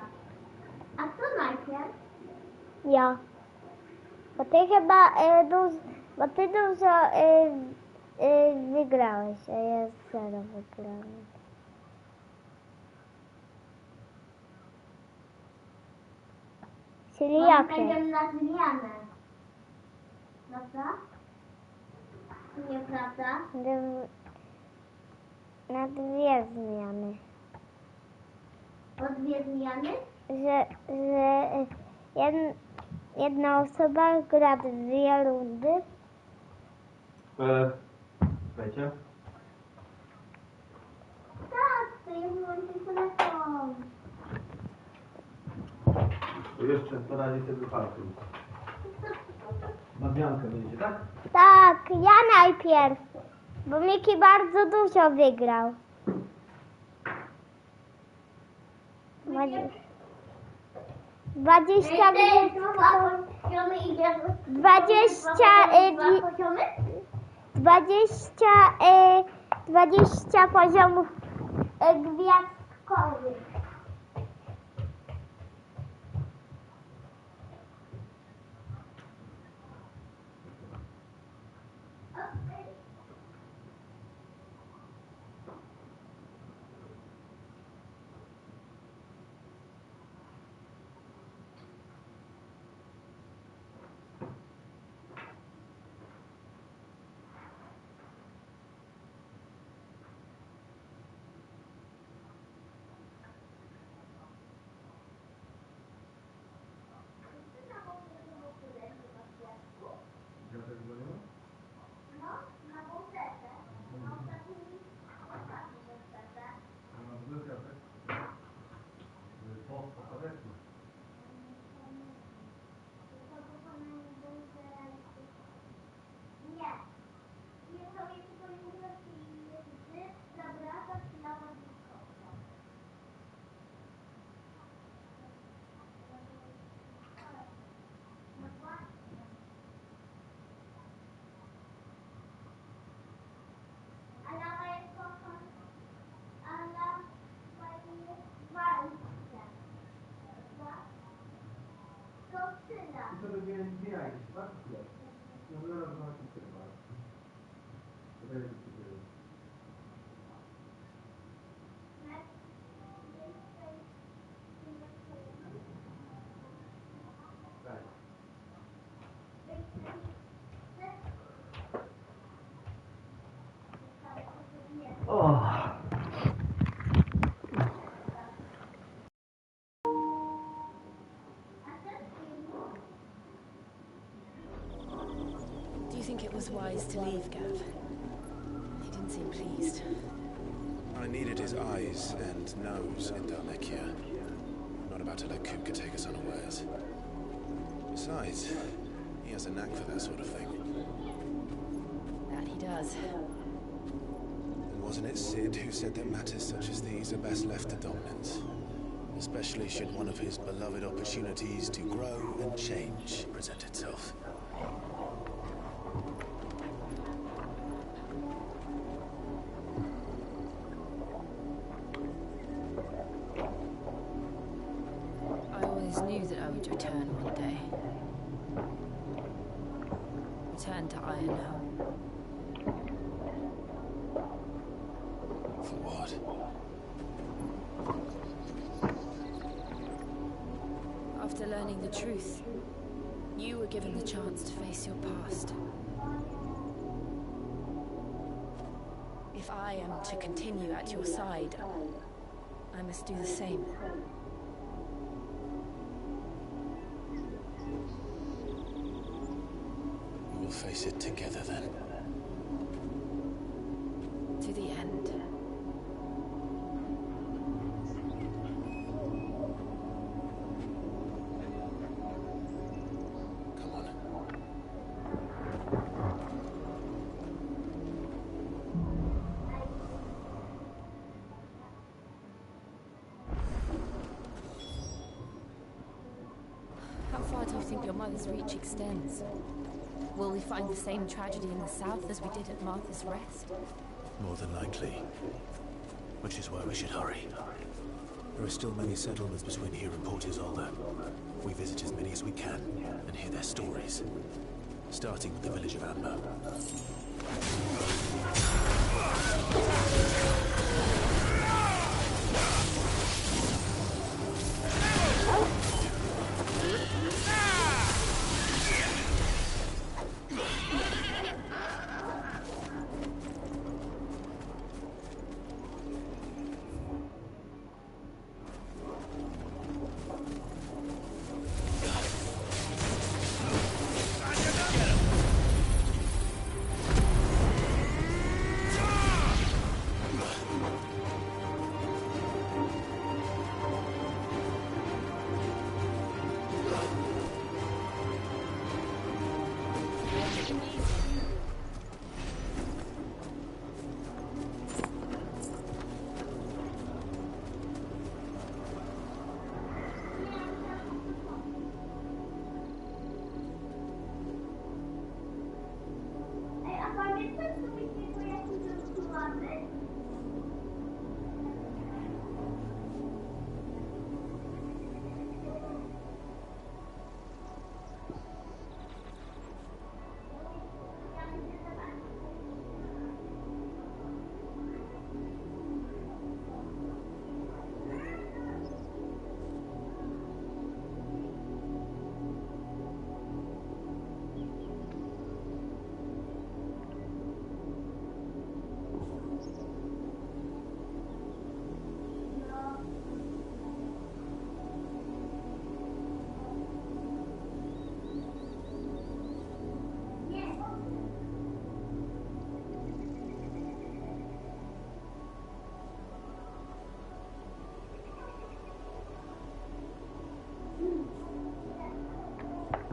A co najpierw? Ja. Bo ty chyba dużo wygrałeś, a ja 0 wygrałem. Czyli jakie? Będziemy na zmianę. Prawda? Nieprawda? Na 2 zmiany. O 2 zmiany? Że jedna osoba gra 2 rundy. Słuchajcie. Tak, to ja wyłączę telefon. To jeszcze poradzić sobie wypadku. Na zmiankę będziecie, tak? Tak, ja najpierw. Bo Miki bardzo dużo wygrał. 20 poziomów gwiazdkowych. Do you think it was wise to leave, Gav? He didn't seem pleased. I needed his eyes and nose in Dharmekia. I'm not about to let Kupka take us unawares. Besides, he has a knack for that sort of thing. That he does. And wasn't it Sid who said that matters such as these are best left to dominance? Especially should one of his beloved opportunities to grow and change present itself. I always knew that I would return one day. Return to Ironhelm. For what? After learning the truth, you were given the chance to face your past. If I am to continue at your side, I must do the same. We will face it together then. To the end. Come on. How far do you think your mother's reach extends? Will we find the same tragedy in the south as we did at Martha's Rest? More than likely. Which is why we should hurry. There are still many settlements between here and Port Isolde. We visit as many as we can and hear their stories. Starting with the village of Amber.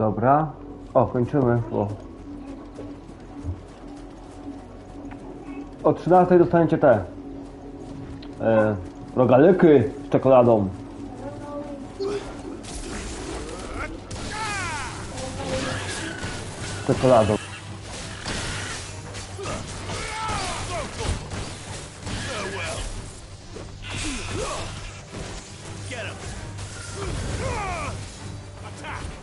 Dobra. O, kończymy, bo... O 13 dostaniecie te... rogaleky z czekoladą. Z czekoladą. Attack!